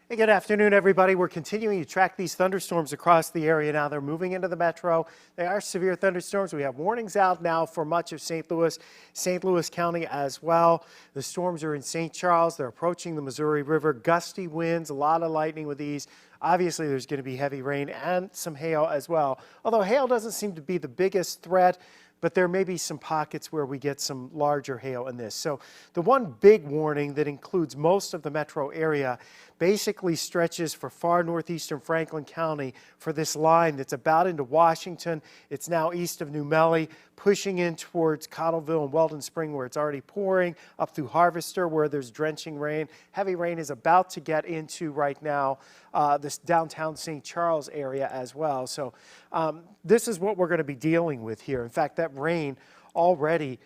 Hey, good afternoon, everybody. We're continuing to track these thunderstorms across the area now. They're moving into the metro. They are severe thunderstorms. We have warnings out now for much of St. Louis County as well. The storms are in St. Charles. They're approaching the Missouri River. Gusty winds, a lot of lightning with these. Obviously, there's going to be heavy rain and some hail as well. Although hail doesn't seem to be the biggest threat, but there may be some pockets where we get some larger hail in this. So the one big warning that includes most of the metro area basically stretches for far northeastern Franklin County for this line that's about into Washington. It's now east of New Melle, pushing in towards Cottleville and Weldon Spring where it's already pouring, up through Harvester where there's drenching rain. Heavy rain is about to get into right now this downtown St. Charles area as well. So this is what we're going to be dealing with here. In fact, that rain already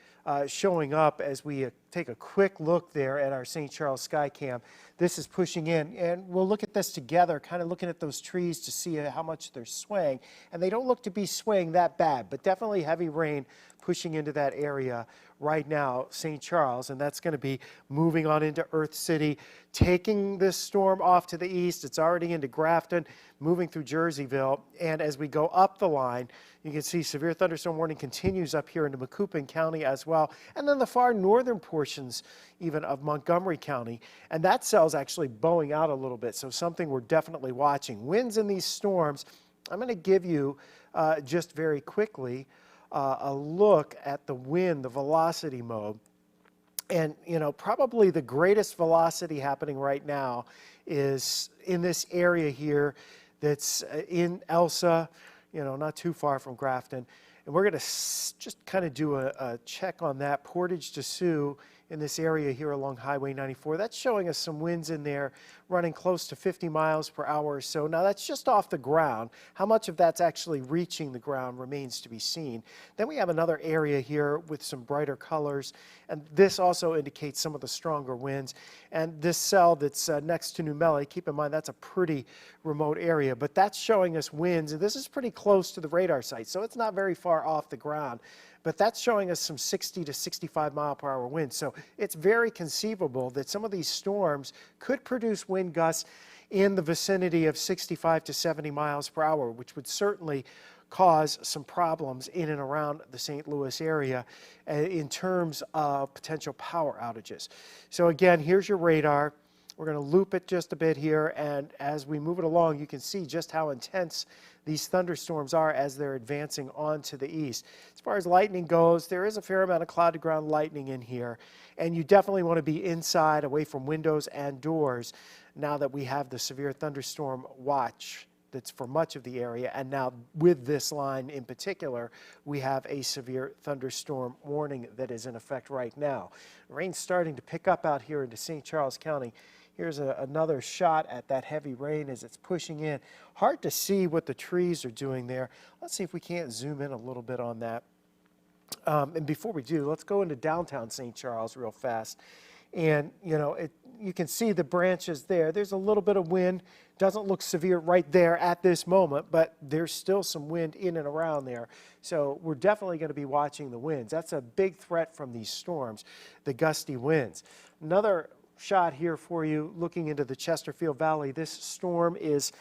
showing up as we take a quick look there at our St. Charles Skycam. This is pushing in, and we'll look at this together, kind of looking at those trees to see how much they're swaying. And they don't look to be swaying that bad, but definitely heavy rain pushing into that area right now, St. Charles, and that's going to be moving on into Earth City, taking this storm off to the east. It's already into Grafton, moving through Jerseyville, and as we go up the line, you can see severe thunderstorm warning continues up here into Macoupin County as well, and then the far northern portions even of Montgomery County, and that cell's actually bowing out a little bit, so something we're definitely watching. Winds in these storms, I'm going to give you just very quickly a look at the wind, the velocity mode. And, you know, probably the greatest velocity happening right now is in this area here that's in Elsa, you know, not too far from Grafton. And we're going to just kind of do a check on that. Portage to Sioux in this area here along Highway 94. That's showing us some winds in there running close to 50 miles per hour or so. Now that's just off the ground. How much of that's actually reaching the ground remains to be seen. Then we have another area here with some brighter colors, and this also indicates some of the stronger winds. And this cell that's next to New Melle, keep in mind that's a pretty remote area, but that's showing us winds, and this is pretty close to the radar site, so it's not very far off the ground. But that's showing us some 60 to 65 mile per hour winds. So it's very conceivable that some of these storms could produce wind gusts in the vicinity of 65 to 70 miles per hour, which would certainly cause some problems in and around the St. Louis area in terms of potential power outages. So again, here's your radar. We're going to loop it just a bit here, and as we move it along, you can see just how intense these thunderstorms are as they're advancing on to the east. As far as lightning goes, there is a fair amount of cloud-to-ground lightning in here, and you definitely want to be inside, away from windows and doors, now that we have the severe thunderstorm watch that's for much of the area, and now with this line in particular, we have a severe thunderstorm warning that is in effect right now. Rain's starting to pick up out here into St. Charles County. Here's another shot at that heavy rain as it's pushing in. Hard to see what the trees are doing there. Let's see if we can't zoom in a little bit on that. And before we do, let's go into downtown St. Charles real fast. And, you know, you can see the branches there. There's a little bit of wind. Doesn't look severe right there at this moment, but there's still some wind in and around there. So we're definitely going to be watching the winds. That's a big threat from these storms, the gusty winds. Another shot here for you looking into the Chesterfield Valley. This storm is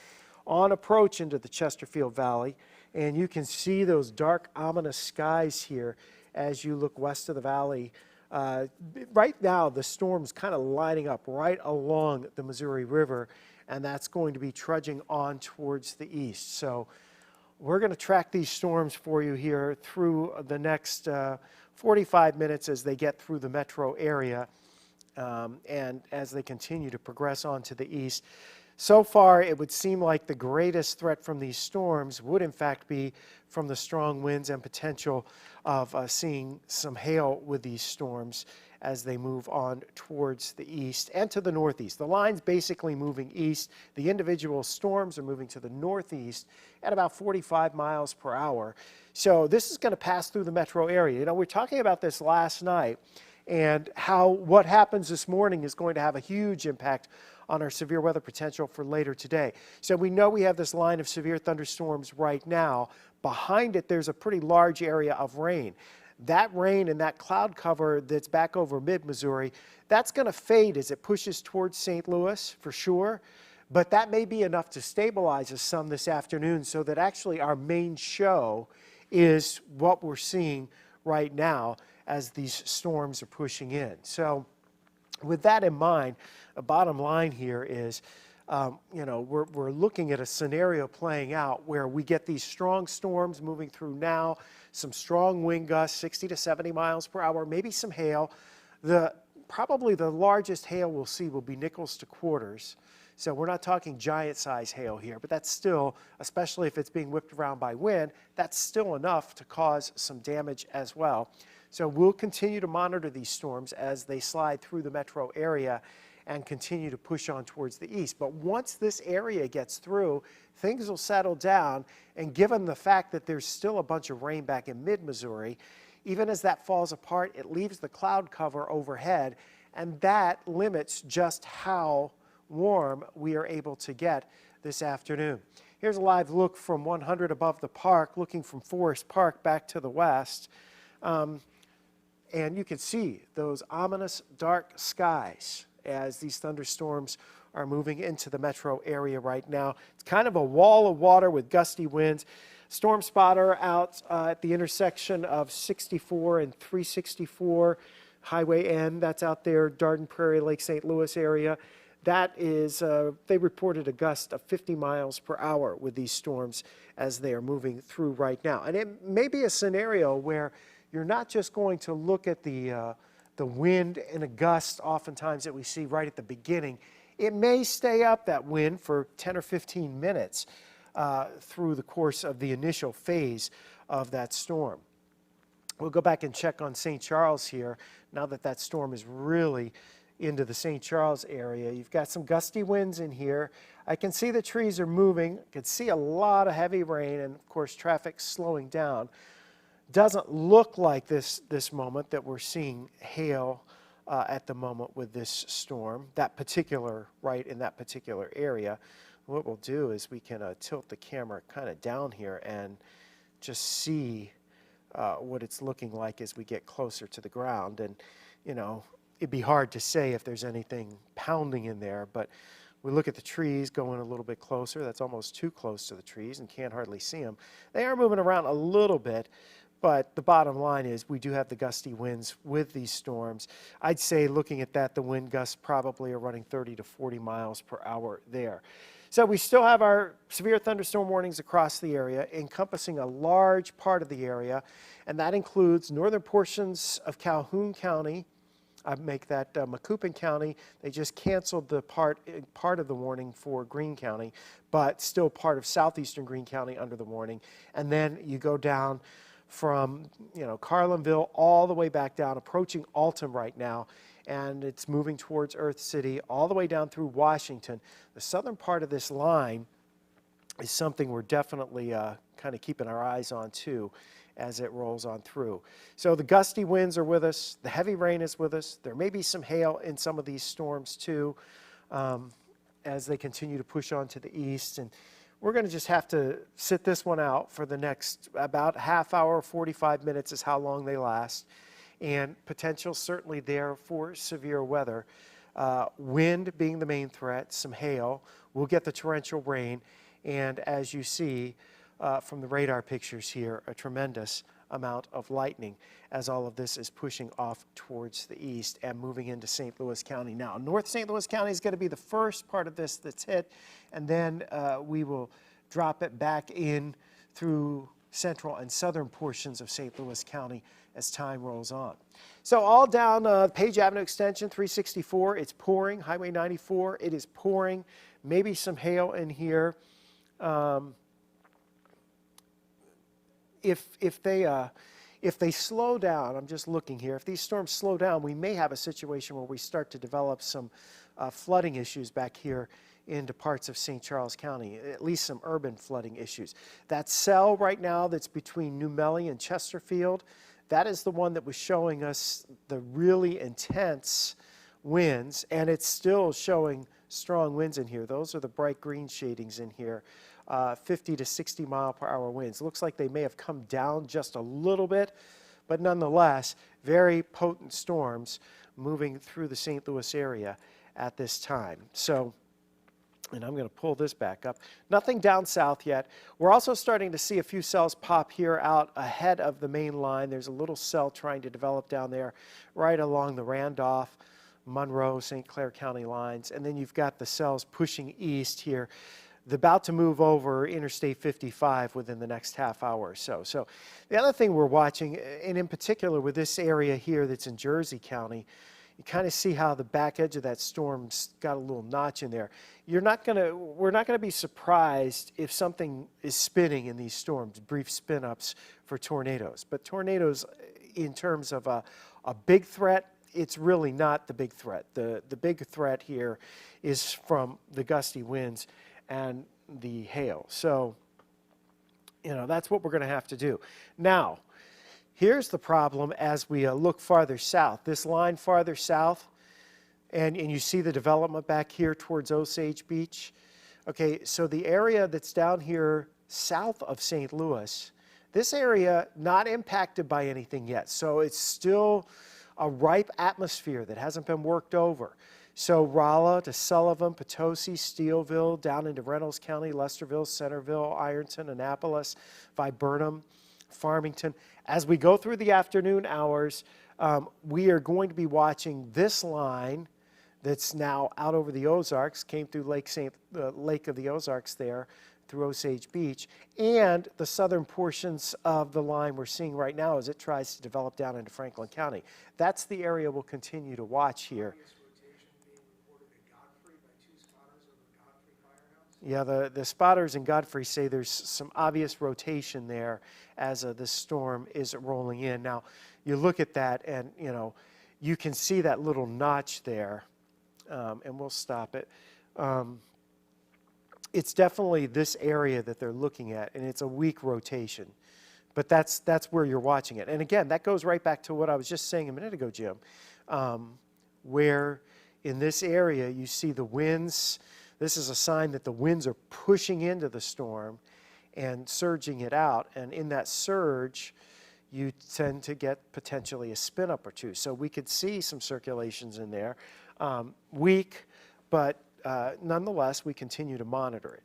on approach into the Chesterfield Valley, and you can see those dark, ominous skies here as you look west of the valley. Right now, the storm's kind of lining up right along the Missouri River, and that's going to be trudging on towards the east. So we're going to track these storms for you here through the next 45 minutes as they get through the metro area. And as they continue to progress on to the east. So far, it would seem like the greatest threat from these storms would in fact be from the strong winds and potential of seeing some hail with these storms as they move on towards the east and to the northeast. The line's basically moving east. The individual storms are moving to the northeast at about 45 miles per hour. So this is going to pass through the metro area. You know, we were talking about this last night, and how what happens this morning is going to have a huge impact on our severe weather potential for later today. So we know we have this line of severe thunderstorms right now. Behind it, there's a pretty large area of rain. That rain and that cloud cover that's back over mid-Missouri, that's going to fade as it pushes towards St. Louis for sure. But that may be enough to stabilize us some this afternoon, so that actually our main show is what we're seeing right now as these storms are pushing in. So with that in mind, the bottom line here is, we're looking at a scenario playing out where we get these strong storms moving through now, some strong wind gusts, 60 to 70 miles per hour, maybe some hail. Probably the largest hail we'll see will be nickels to quarters. So we're not talking giant size hail here, but that's still, especially if it's being whipped around by wind, that's still enough to cause some damage as well. So we'll continue to monitor these storms as they slide through the metro area and continue to push on towards the east. But once this area gets through, things will settle down, and given the fact that there's still a bunch of rain back in mid-Missouri, even as that falls apart, it leaves the cloud cover overhead, and that limits just how warm we are able to get this afternoon. Here's a live look from 100 above the park, looking from Forest Park back to the west. And you can see those ominous dark skies as these thunderstorms are moving into the metro area right now. It's kind of a wall of water with gusty winds. Storm spotter out at the intersection of 64 and 364 Highway N. That's out there, Darden Prairie, Lake St. Louis area. That is, they reported a gust of 50 miles per hour with these storms as they are moving through right now. And it may be a scenario where you're not just going to look at the wind and a gust oftentimes that we see right at the beginning. It may stay up, that wind, for 10 or 15 minutes through the course of the initial phase of that storm. We'll go back and check on St. Charles here now that that storm is really into the St. Charles area. You've got some gusty winds in here. I can see the trees are moving. I can see a lot of heavy rain, and of course traffic slowing down. Doesn't look like this moment that we're seeing hail at the moment with this storm, right in that particular area. What we'll do is we can tilt the camera kind of down here and just see what it's looking like as we get closer to the ground. And, it'd be hard to say if there's anything pounding in there, but we look at the trees going a little bit closer. That's almost too close to the trees and can't hardly see them. They are moving around a little bit, but the bottom line is we do have the gusty winds with these storms. I'd say, looking at that, the wind gusts probably are running 30 to 40 miles per hour there. So we still have our severe thunderstorm warnings across the area, encompassing a large part of the area, and that includes northern portions of Calhoun County. I make that Macoupin County. They just canceled the part of the warning for Greene County, but still part of southeastern Greene County under the warning. And then you go down from Carlinville all the way back down, approaching Alton right now, and it's moving towards Earth City all the way down through Washington. The southern part of this line is something we're definitely kind of keeping our eyes on too as it rolls on through. So the gusty winds are with us, the heavy rain is with us. There may be some hail in some of these storms too as they continue to push on to the east. And we're going to just have to sit this one out for the next about half hour, 45 minutes is how long they last. And potential certainly there for severe weather. Wind being the main threat, some hail. We'll get the torrential rain. And as you see from the radar pictures here, a tremendous amount of lightning as all of this is pushing off towards the east and moving into St. Louis County. Now, North St. Louis County is going to be the first part of this that's hit, and then we will drop it back in through central and southern portions of St. Louis County as time rolls on. So all down Page Avenue Extension, 364, it's pouring. Highway 94, it is pouring. Maybe some hail in here. If they slow down, I'm just looking here, if these storms slow down, we may have a situation where we start to develop some flooding issues back here into parts of St. Charles County, at least some urban flooding issues. That cell right now that's between New Melly and Chesterfield, that is the one that was showing us the really intense winds, and it's still showing strong winds in here. Those are the bright green shadings in here. 50 to 60 mile per hour winds. Looks like they may have come down just a little bit, but nonetheless, very potent storms moving through the St. Louis area at this time. So And I'm going to pull this back up. Nothing down south yet. We're also starting to see a few cells pop here out ahead of the main line. There's a little cell trying to develop down there right along the Randolph, Monroe, St. Clair County lines. And then you've got the cells pushing east here. They're about to move over Interstate 55 within the next half hour or so. So the other thing we're watching, and in particular with this area here that's in Jersey County, you kind of see how the back edge of that storm's got a little notch in there. We're not gonna be surprised if something is spinning in these storms, brief spin-ups for tornadoes. But tornadoes, in terms of a big threat, it's really not the big threat. The big threat here is from the gusty winds and the hail. So, you know, that's what we're gonna have to do. Now, here's the problem as we look farther south. This line farther south, and you see the development back here towards Osage Beach. Okay, so the area that's down here south of St. Louis, this area not impacted by anything yet. So it's still a ripe atmosphere that hasn't been worked over. So Rolla to Sullivan, Potosi, Steelville, down into Reynolds County, Lesterville, Centerville, Ironton, Annapolis, Viburnum, Farmington. As we go through the afternoon hours, we are going to be watching this line that's now out over the Ozarks, came through Lake of the Ozarks there, through Osage Beach, and the southern portions of the line we're seeing right now as it tries to develop down into Franklin County. That's the area we'll continue to watch here. Yeah, the spotters in Godfrey say there's some obvious rotation there as this storm is rolling in. Now, you look at that and, you know, you can see that little notch there, and we'll stop it. It's definitely this area that they're looking at, and it's a weak rotation. But that's where you're watching it. And again, that goes right back to what I was just saying a minute ago, Jim, where in this area you see the winds. This is a sign that the winds are pushing into the storm and surging it out. And in that surge, you tend to get potentially a spin up or two. So we could see some circulations in there. Weak, but nonetheless, we continue to monitor it.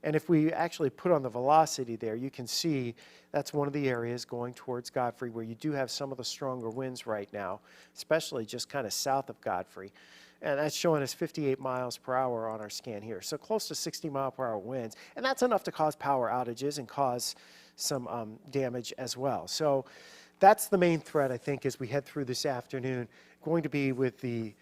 And if we actually put on the velocity there, you can see that's one of the areas going towards Godfrey where you do have some of the stronger winds right now, especially just kind of south of Godfrey. And that's showing us 58 miles per hour on our scan here. So close to 60 mile per hour winds. And that's enough to cause power outages and cause some damage as well. So that's the main threat, I think, as we head through this afternoon, going to be with the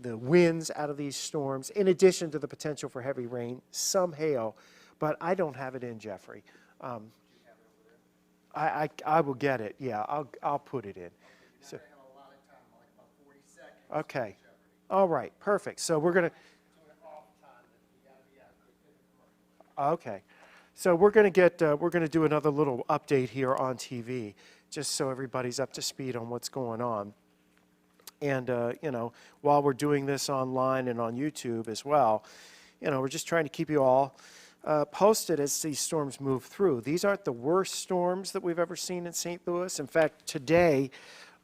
winds out of these storms, in addition to the potential for heavy rain, some hail. But I don't have it in, Jeffrey. I will get it. Yeah, I'll put it in. So, okay. All right, perfect. So we're going to... Okay. So we're going to do another little update here on TV, just so everybody's up to speed on what's going on. And, you know, while we're doing this online and on YouTube as well, you know, we're just trying to keep you all posted as these storms move through. These aren't the worst storms that we've ever seen in St. Louis. In fact, today,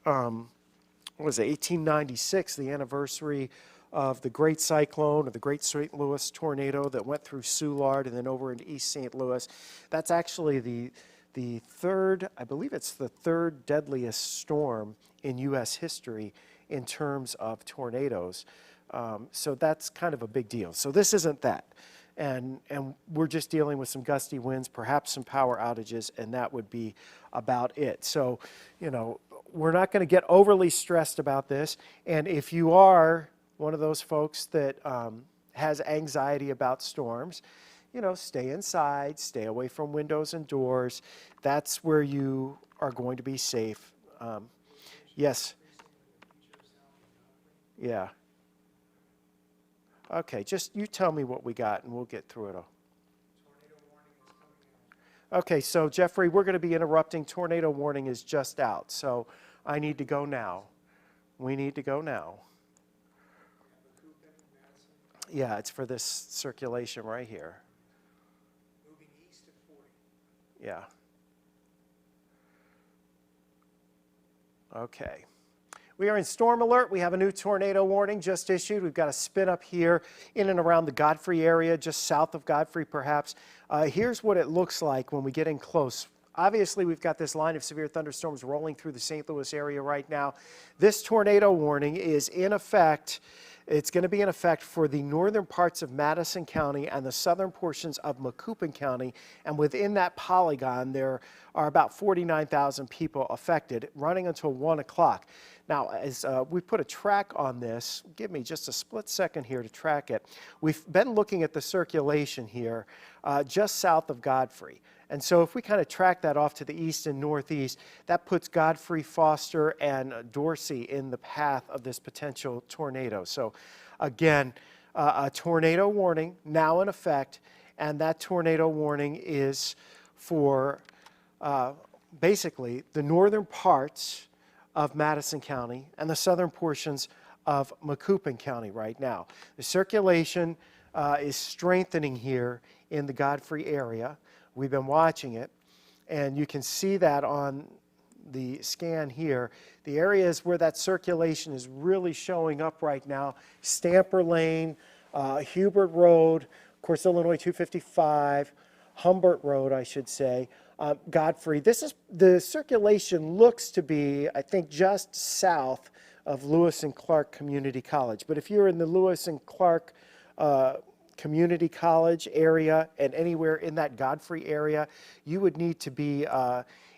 what was it, 1896, the anniversary of the Great Cyclone or the Great St. Louis tornado that went through Soulard and then over into East St. Louis. That's actually the third, I believe it's the third deadliest storm in U.S. history in terms of tornadoes. So that's kind of a big deal. So this isn't that. And we're just dealing with some gusty winds, perhaps some power outages, and that would be about it. So, you know, we're not going to get overly stressed about this. And if you are one of those folks that has anxiety about storms, you know, stay inside, stay away from windows and doors. That's where you are going to be safe. Yes. Yeah. Okay, just you tell me what we got and we'll get through it all. Okay, so Jeffrey, we're going to be interrupting. Tornado warning is just out, so I need to go now. We need to go now. Yeah, it's for this circulation right here. Moving east at 40. Yeah. Okay. We are in storm alert. We have a new tornado warning just issued. We've got a spin up here in and around the Godfrey area, just south of Godfrey perhaps. Here's what it looks like when we get in close. Obviously, we've got this line of severe thunderstorms rolling through the St. Louis area right now. This tornado warning is in effect. It's going to be in effect for the northern parts of Madison County and the southern portions of Macoupin County. And within that polygon, there are about 49,000 people affected, running until 1 o'clock. Now, as we put a track on this, give me just a split second here to track it. We've been looking at the circulation here just south of Godfrey. And so if we kind of track that off to the east and northeast, that puts Godfrey, Foster, and Dorsey in the path of this potential tornado. So again, a tornado warning now in effect, and that tornado warning is for basically the northern parts of Madison County and the southern portions of Macoupin County right now. The circulation is strengthening here in the Godfrey area. We've been watching it, and you can see that on the scan here. The areas where that circulation is really showing up right now: Stamper Lane, Hubert Road, of course Illinois 255, Humbert Road, I should say, Godfrey. The circulation looks to be, I think, just south of Lewis and Clark Community College. But if you're in the Lewis and Clark Community College area and anywhere in that Godfrey area, you would need to be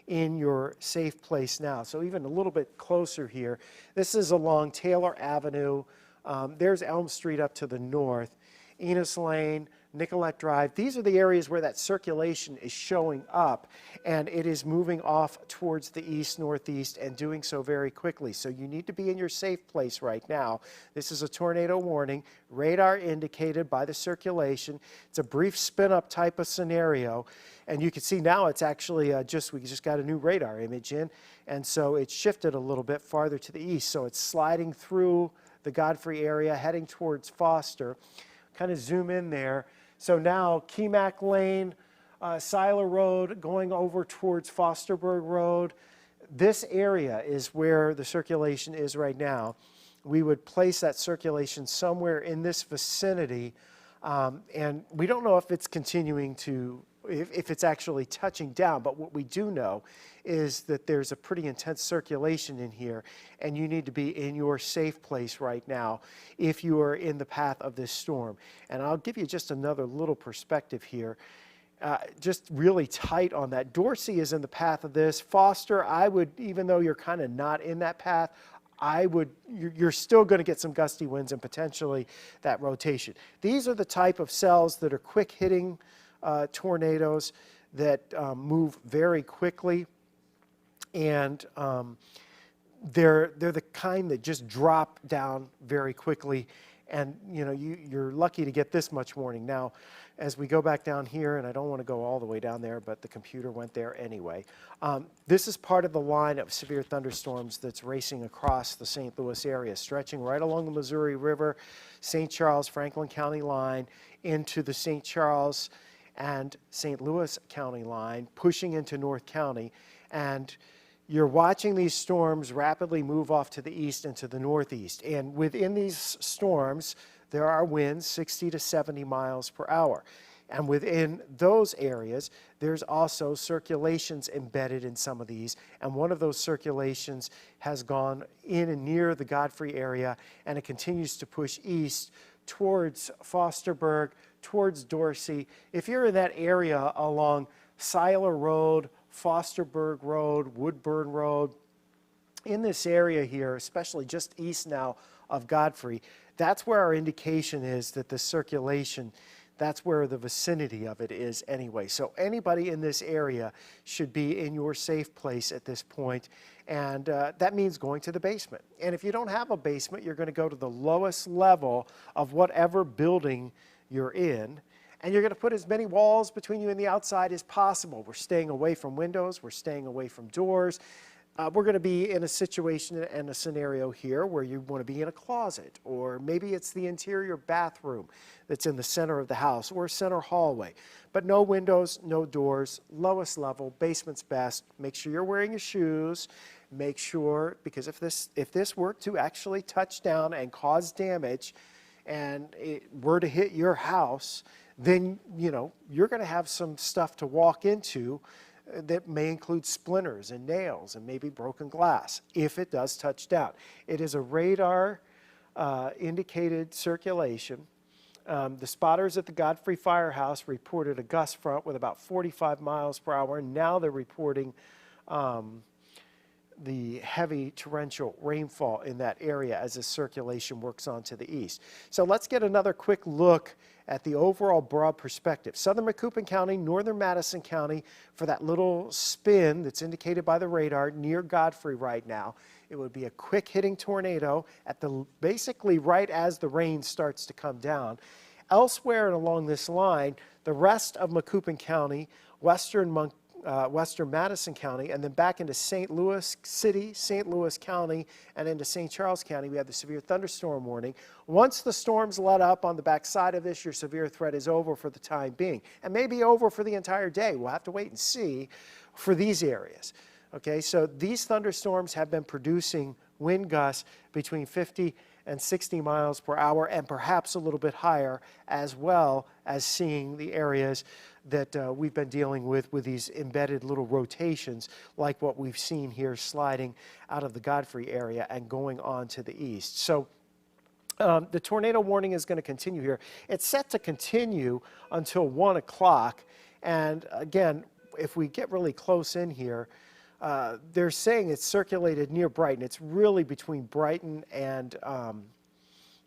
in your safe place now. So even a little bit closer here, this is along Taylor Avenue. There's Elm Street up to the north, Enos Lane, Nicollet Drive. These are the areas where that circulation is showing up, and it is moving off towards the east, northeast, and doing so very quickly. So you need to be in your safe place right now. This is a tornado warning, radar indicated by the circulation. It's a brief spin-up type of scenario, and you can see now it's actually we just got a new radar image in, and so it's shifted a little bit farther to the east. So it's sliding through the Godfrey area, heading towards Foster. Kind of zoom in there. So now Kemack Lane, Seiler Road, going over towards Fosterburg Road. This area is where the circulation is right now. We would place that circulation somewhere in this vicinity, and we don't know if it's continuing to, if it's actually touching down, but what we do know is that there's a pretty intense circulation in here, and you need to be in your safe place right now if you are in the path of this storm. And I'll give you just another little perspective here, just really tight on that. Dorsey is in the path of this. Foster, I would, even though you're kind of not in that path, you're still going to get some gusty winds and potentially that rotation. These are the type of cells that are quick hitting tornadoes that move very quickly, and they're the kind that just drop down very quickly, and you're lucky to get this much warning. Now, as we go back down here, and I don't want to go all the way down there, but the computer went there anyway. This is part of the line of severe thunderstorms that's racing across the St. Louis area, stretching right along the Missouri River, St. Charles, Franklin County line, into the St. Charles and St. Louis County line, pushing into North County. And you're watching these storms rapidly move off to the east and to the northeast. And within these storms, there are winds 60 to 70 miles per hour. And within those areas, there's also circulations embedded in some of these. And one of those circulations has gone in and near the Godfrey area, and it continues to push east towards Fosterburg, towards Dorsey. If you're in that area along Seiler Road, Fosterburg Road, Woodburn Road, in this area here, especially just east now of Godfrey, that's where our indication is that the circulation, that's where the vicinity of it is anyway. So anybody in this area should be in your safe place at this point, and that means going to the basement. And if you don't have a basement, you're going to go to the lowest level of whatever building you're in, and you're going to put as many walls between you and the outside as possible. We're staying away from windows, we're staying away from doors. we're going to be in a situation and a scenario here where you want to be in a closet, or maybe it's the interior bathroom that's in the center of the house, or center hallway. But no windows, no doors, lowest level, basement's best. Make sure you're wearing your shoes. Make sure, because if this were to actually touch down and cause damage, and it were to hit your house, then you're going to have some stuff to walk into that may include splinters and nails and maybe broken glass if it does touch down. It is a radar indicated circulation. The spotters at the Godfrey Firehouse reported a gust front with about 45 miles per hour. And now they're reporting the heavy torrential rainfall in that area as the circulation works on to the east. So let's get another quick look at the overall broad perspective. Southern Macoupin County, northern Madison County, for that little spin that's indicated by the radar near Godfrey right now. It would be a quick hitting tornado at basically right as the rain starts to come down. Elsewhere and along this line, the rest of Macoupin County, western Madison County, and then back into St. Louis City, St. Louis County, and into St. Charles County, we have the severe thunderstorm warning. Once the storms let up on the backside of this, your severe threat is over for the time being, and maybe over for the entire day. We'll have to wait and see for these areas. Okay, so these thunderstorms have been producing wind gusts between 50 and 60 miles per hour, and perhaps a little bit higher, as well as seeing the areas that we've been dealing with these embedded little rotations like what we've seen here sliding out of the Godfrey area and going on to the east. So the tornado warning is going to continue here. It's set to continue until 1 o'clock. And again, if we get really close in here, they're saying it's circulated near Brighton. It's really between Brighton and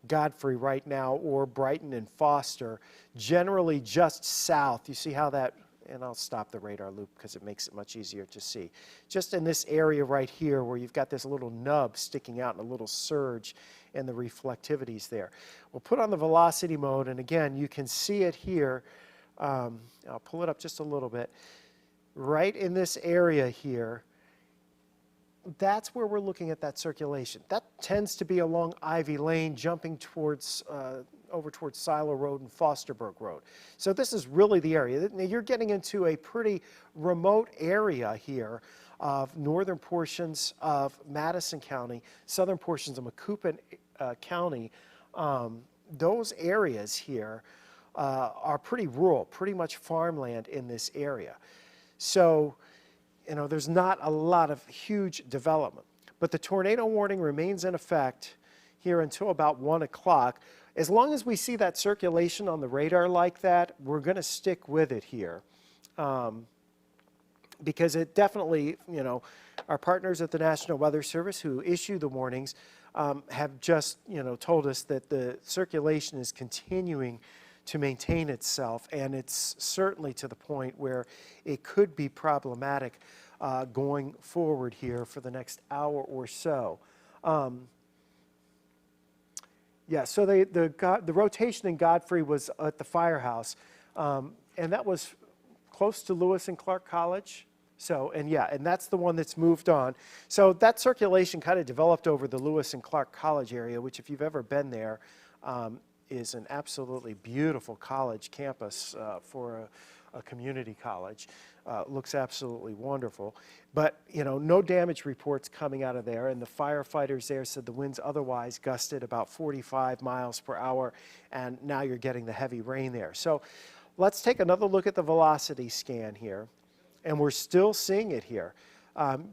Godfrey right now, or Brighton and Foster, generally just south. You see how that, and I'll stop the radar loop because it makes it much easier to see. Just in this area right here where you've got this little nub sticking out and a little surge in the reflectivities there. We'll put on the velocity mode, and again, you can see it here. I'll pull it up just a little bit. Right in this area here, that's where we're looking at that circulation. That tends to be along Ivy Lane, jumping towards over towards Silo Road and Fosterburg Road. So this is really the area. You're getting into a pretty remote area here of northern portions of Madison County, southern portions of Macoupin County. Those areas here are pretty rural, pretty much farmland in this area. So, there's not a lot of huge development. But the tornado warning remains in effect here until about 1 o'clock. As long as we see that circulation on the radar like that, we're going to stick with it here. Because it definitely, our partners at the National Weather Service who issue the warnings have just, told us that the circulation is continuing to maintain itself, and it's certainly to the point where it could be problematic going forward here for the next hour or so. So the rotation in Godfrey was at the firehouse, and that was close to Lewis and Clark College. So, and that's the one that's moved on. So that circulation kind of developed over the Lewis and Clark College area, which if you've ever been there, is an absolutely beautiful college campus for a community college. Looks absolutely wonderful. But, no damage reports coming out of there, and the firefighters there said the winds otherwise gusted about 45 miles per hour, and now you're getting the heavy rain there. So let's take another look at the velocity scan here, and we're still seeing it here.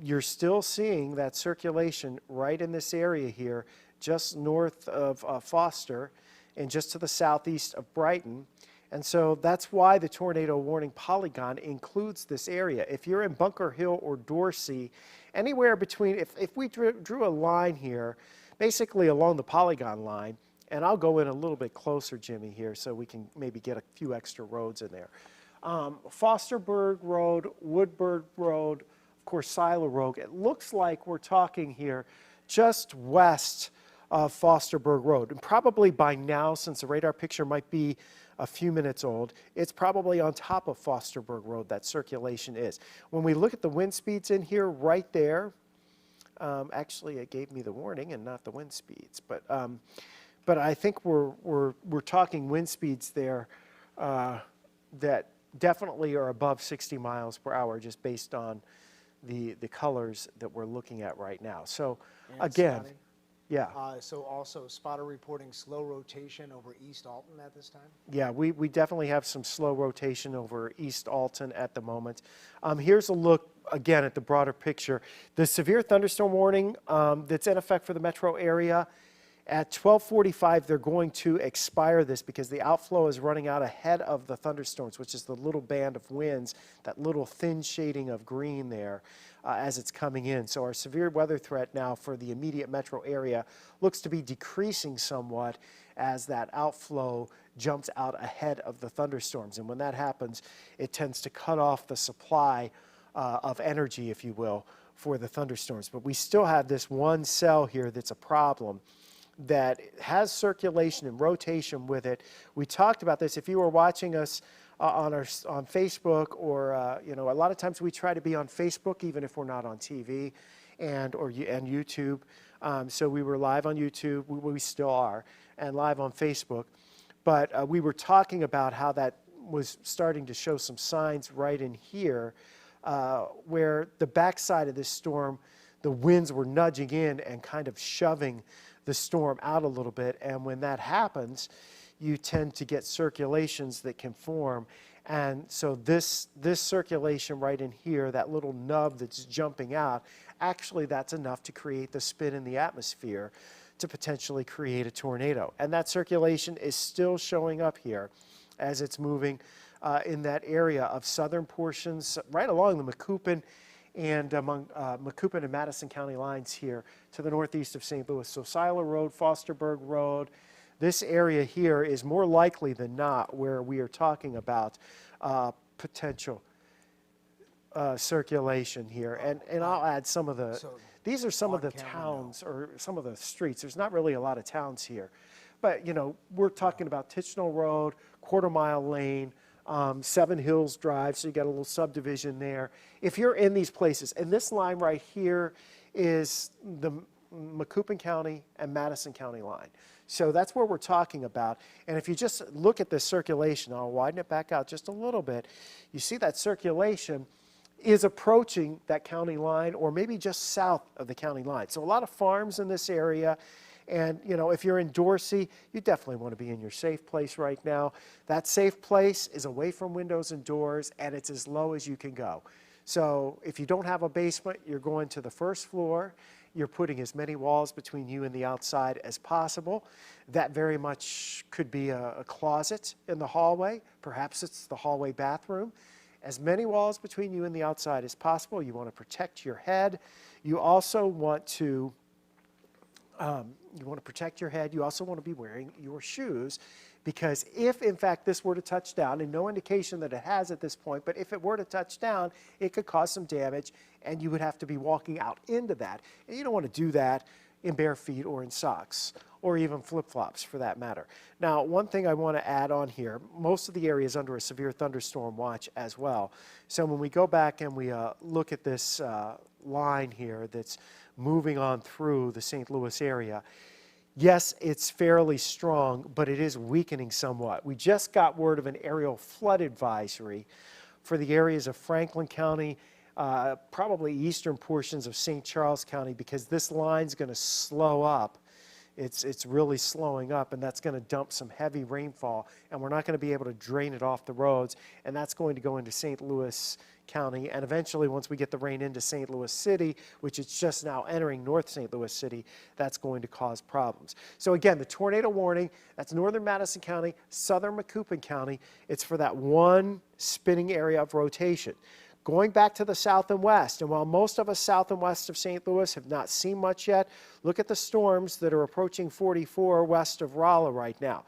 You're still seeing that circulation right in this area here, just north of Foster, and just to the southeast of Brighton. And so that's why the tornado warning polygon includes this area. If you're in Bunker Hill or Dorsey, anywhere between, if we drew a line here, basically along the polygon line, and I'll go in a little bit closer, Jimmy, here, so we can maybe get a few extra roads in there. Fosterburg Road, Woodburn Road, of course, Silo Road. It looks like we're talking here just west of Fosterburg Road. And probably by now, since the radar picture might be a few minutes old, it's probably on top of Fosterburg Road that circulation is. When we look at the wind speeds in here, right there, Actually, it gave me the warning and not the wind speeds. But I think we're talking wind speeds there that definitely are above 60 miles per hour, just based on the colors that we're looking at right now. So And again, Scotty, yeah. So also spotter reporting slow rotation over East Alton at this time? Yeah, we definitely have some slow rotation over East Alton at the moment. Here's a look again at the broader picture. The severe thunderstorm warning that's in effect for the metro area, at 12:45 they're going to expire this because the outflow is running out ahead of the thunderstorms, which is the little band of winds, that little thin shading of green there as it's coming in. So our severe weather threat now for the immediate metro area looks to be decreasing somewhat as that outflow jumps out ahead of the thunderstorms. And when that happens, it tends to cut off the supply of energy, if you will, for the thunderstorms. But we still have this one cell here that's a problem that has circulation and rotation with it. We talked about this. If you were watching us on Facebook, or you know, a lot of times we try to be on Facebook even if we're not on TV and YouTube. So we were live on YouTube. We still are, and live on Facebook. But we were talking about how that was starting to show some signs right in here, where the backside of this storm, the winds were nudging in and kind of shoving the storm out a little bit. And when that happens, you tend to get circulations that can form. And so this circulation right in here, that little nub that's jumping out, actually that's enough to create the spin in the atmosphere to potentially create a tornado. And that circulation is still showing up here as it's moving in that area of southern portions, right along the Macoupin and among Macoupin and Madison County lines here to the northeast of St. Louis. So Seiler Road, Fosterburg Road, this area here is more likely than not where we are talking about potential circulation here. And I'll add some of the, these are some of the towns or some of the streets. There's not really a lot of towns here. But, you know, we're talking about Tichenor Road, Quarter Mile Lane, Seven Hills Drive, so you got a little subdivision there. If you're in these places, and this line right here is the Macoupin County and Madison County line. So that's where we're talking about. And if you just look at this circulation, I'll widen it back out just a little bit, you see that circulation is approaching that county line, or maybe just south of the county line. So a lot of farms in this area. And, you know, if you're in Dorsey, you definitely want to be in your safe place right now. That safe place is away from windows and doors, and it's as low as you can go. So if you don't have a basement, you're going to the first floor. You're putting as many walls between you and the outside as possible. That very much could be a closet in the hallway. Perhaps it's the hallway bathroom. As many walls between you and the outside as possible. You want to protect your head. You also want to protect your head. You also want to be wearing your shoes, because if, in fact, this were to touch down, and no indication that it has at this point, but if it were to touch down, it could cause some damage, and you would have to be walking out into that. And you don't want to do that in bare feet or in socks, or even flip-flops for that matter. Now, one thing I want to add on here, most of the area is under a severe thunderstorm watch as well. So when we go back and we look at this line here that's moving on through the St. Louis area, yes, it's fairly strong, but it is weakening somewhat. We just got word of an aerial flood advisory for the areas of Franklin County, probably eastern portions of St. Charles County, because this line's going to slow up. It's really slowing up, and that's going to dump some heavy rainfall, and we're not going to be able to drain it off the roads, and that's going to go into St. Louis County, and eventually once we get the rain into St. Louis City, which it's just now entering North St. Louis City, that's going to cause problems. So again, the tornado warning, that's northern Madison County, southern Macoupin County. It's for that one spinning area of rotation. Going back to the south and west, and while most of us south and west of St. Louis have not seen much yet, look at the storms that are approaching 44 west of Rolla right now.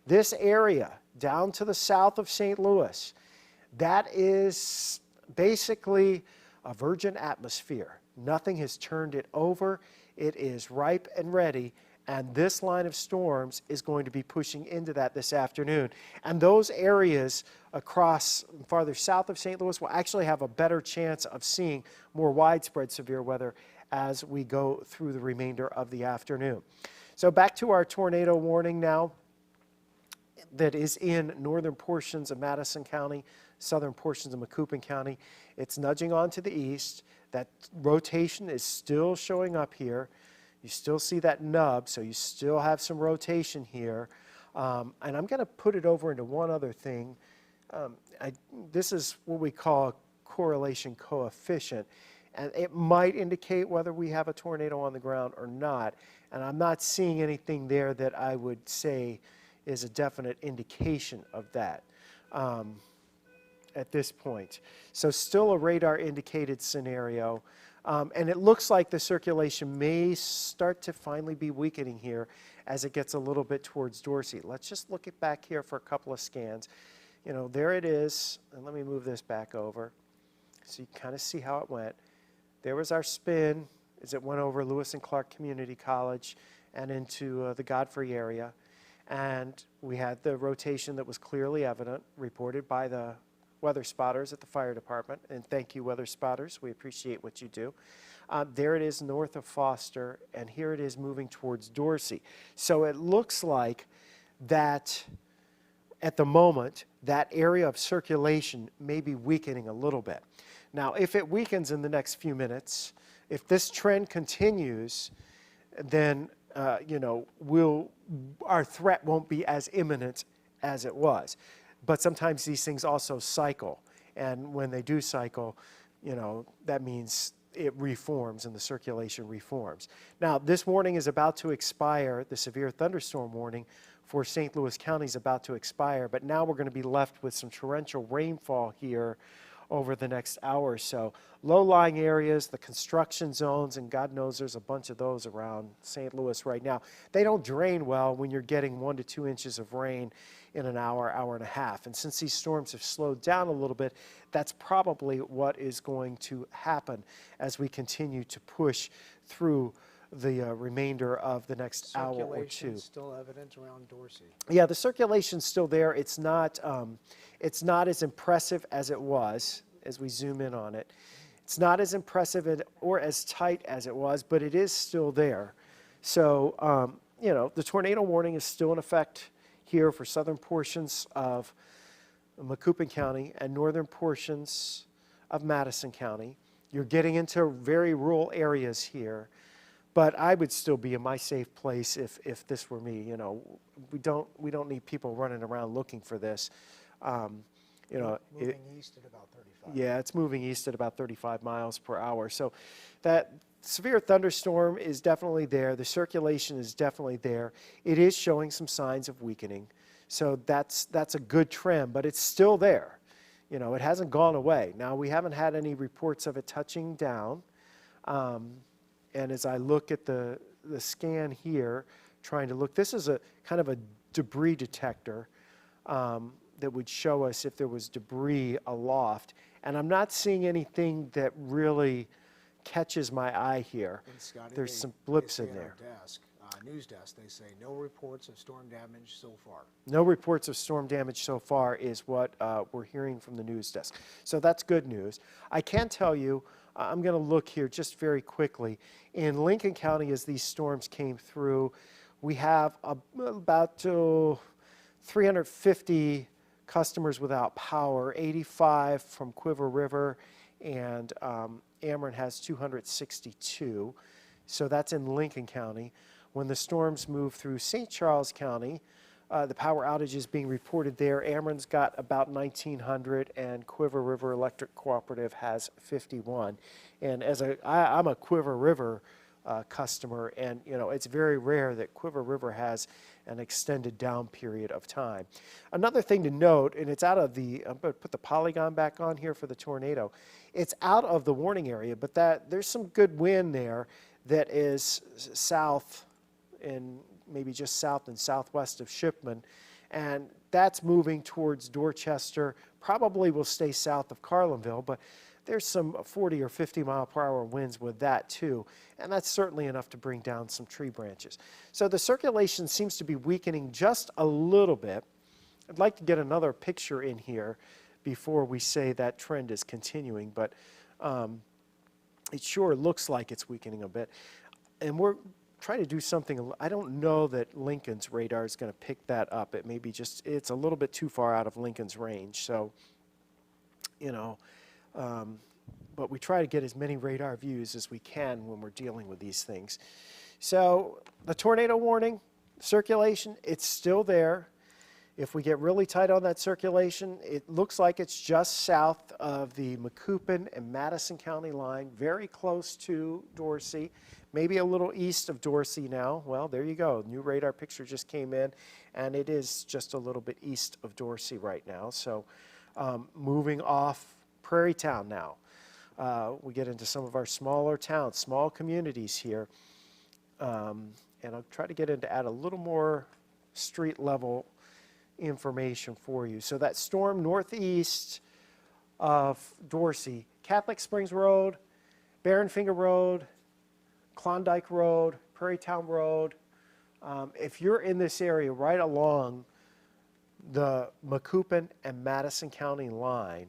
This area down to the south of St. Louis, that is basically a virgin atmosphere. Nothing has turned it over. It is ripe and ready. And this line of storms is going to be pushing into that this afternoon. And those areas across farther south of St. Louis will actually have a better chance of seeing more widespread severe weather as we go through the remainder of the afternoon. So back to our tornado warning now that is in northern portions of Madison County, southern portions of Macoupin County. It's nudging on to the east. That rotation is still showing up here. You still see that nub, so you still have some rotation here. And I'm going to put it over into one other thing. This is what we call a correlation coefficient, and it might indicate whether we have a tornado on the ground or not. And I'm not seeing anything there that I would say is a definite indication of that at this point. So still a radar indicated scenario. And it looks like the circulation may start to finally be weakening here as it gets a little bit towards Dorsey. Let's just look it back here for a couple of scans. You know, there it is. And let me move this back over so you can kind of see how it went. There was our spin as it went over Lewis and Clark Community College and into the Godfrey area. And we had the rotation that was clearly evident, reported by the weather spotters at the fire department. And thank you, weather spotters. We appreciate what you do. There it is north of Foster, and here it is moving towards Dorsey. So it looks like that at the moment, that area of circulation may be weakening a little bit. Now, if it weakens in the next few minutes, if this trend continues, then our threat won't be as imminent as it was. But sometimes these things also cycle, and when they do cycle, that means it reforms and the circulation reforms. Now, this warning is about to expire. The severe thunderstorm warning for St. Louis County is about to expire, but now we're going to be left with some torrential rainfall here over the next hour or so. Low-lying areas, the construction zones, and God knows there's a bunch of those around St. Louis right now. They don't drain well when you're getting 1 to 2 inches of rain in an hour, hour and a half. And since these storms have slowed down a little bit, that's probably what is going to happen as we continue to push through the remainder of the next hour or two. Circulation still evident around Dorsey. Yeah, the circulation's still there. It's not as impressive as it was as we zoom in on it. It's not as impressive or as tight as it was, but it is still there. So, the tornado warning is still in effect here for southern portions of Macoupin County and northern portions of Madison County. You're getting into very rural areas here. But I would still be in my safe place if this were me. We don't need people running around looking for this. Moving east at about 35. Yeah, it's moving east at about 35 miles per hour. So that severe thunderstorm is definitely there. The circulation is definitely there. It is showing some signs of weakening. So that's a good trend, but it's still there. It hasn't gone away. Now, we haven't had any reports of it touching down. And as I look at the scan here, trying to look, this is a kind of a debris detector that would show us if there was debris aloft. And I'm not seeing anything that really catches my eye here. And Scotty, There's some blips they say in there. on our desk, news desk, they say no reports of storm damage so far. No reports of storm damage so far is what we're hearing from the news desk. So that's good news. I can tell you, I'm going to look here just very quickly. In Lincoln County, as these storms came through, we have about 350 customers without power, 85 from Quiver River, and Ameren has 262. So that's in Lincoln County. When the storms move through St. Charles County, the power outages being reported there, Ameren's got about 1,900, and Quiver River Electric Cooperative has 51. And as I'm a Quiver River customer, and it's very rare that Quiver River has an extended down period of time. Another thing to note, and it's out of the, I'm going to put the polygon back on here for the tornado. It's out of the warning area, but there's some good wind there that is south and maybe just south and southwest of Shipman, and that's moving towards Dorchester. Probably will stay south of Carlinville, but there's some 40 or 50 mile per hour winds with that too, and that's certainly enough to bring down some tree branches. So the circulation seems to be weakening just a little bit. I'd like to get another picture in here before we say that trend is continuing, but it sure looks like it's weakening a bit. And we're trying to do something. I don't know that Lincoln's radar is going to pick that up. It may be just, it's a little bit too far out of Lincoln's range. So, you know, but we try to get as many radar views as we can when we're dealing with these things. So the tornado warning, circulation, it's still there. If we get really tight on that circulation, it looks like it's just south of the Macoupin and Madison County line, very close to Dorsey, maybe a little east of Dorsey now. Well, there you go. New radar picture just came in, and it is just a little bit east of Dorsey right now. So moving off Prairie Town now. We get into some of our smaller towns, small communities here. And I'll try to get into add a little more street level information for you. So that storm northeast of Dorsey, Catholic Springs Road, Barren Finger Road, Klondike Road, Prairie Town Road. If you're in this area right along the Macoupin and Madison County line,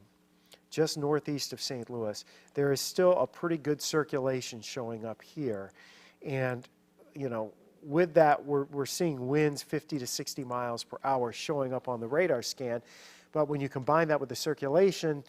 just northeast of St. Louis, there is still a pretty good circulation showing up here. And, you know, with that, we're seeing winds 50 to 60 miles per hour showing up on the radar scan. But when you combine that with the circulation,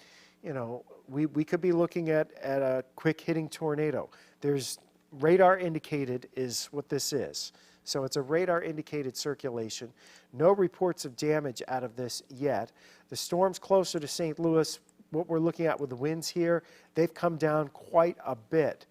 you know, we could be looking at a quick hitting tornado. There's radar indicated is what this is. So it's a radar indicated circulation. No reports of damage out of this yet. The storm's closer to St. Louis. What we're looking at with the winds here, they've come down quite a bit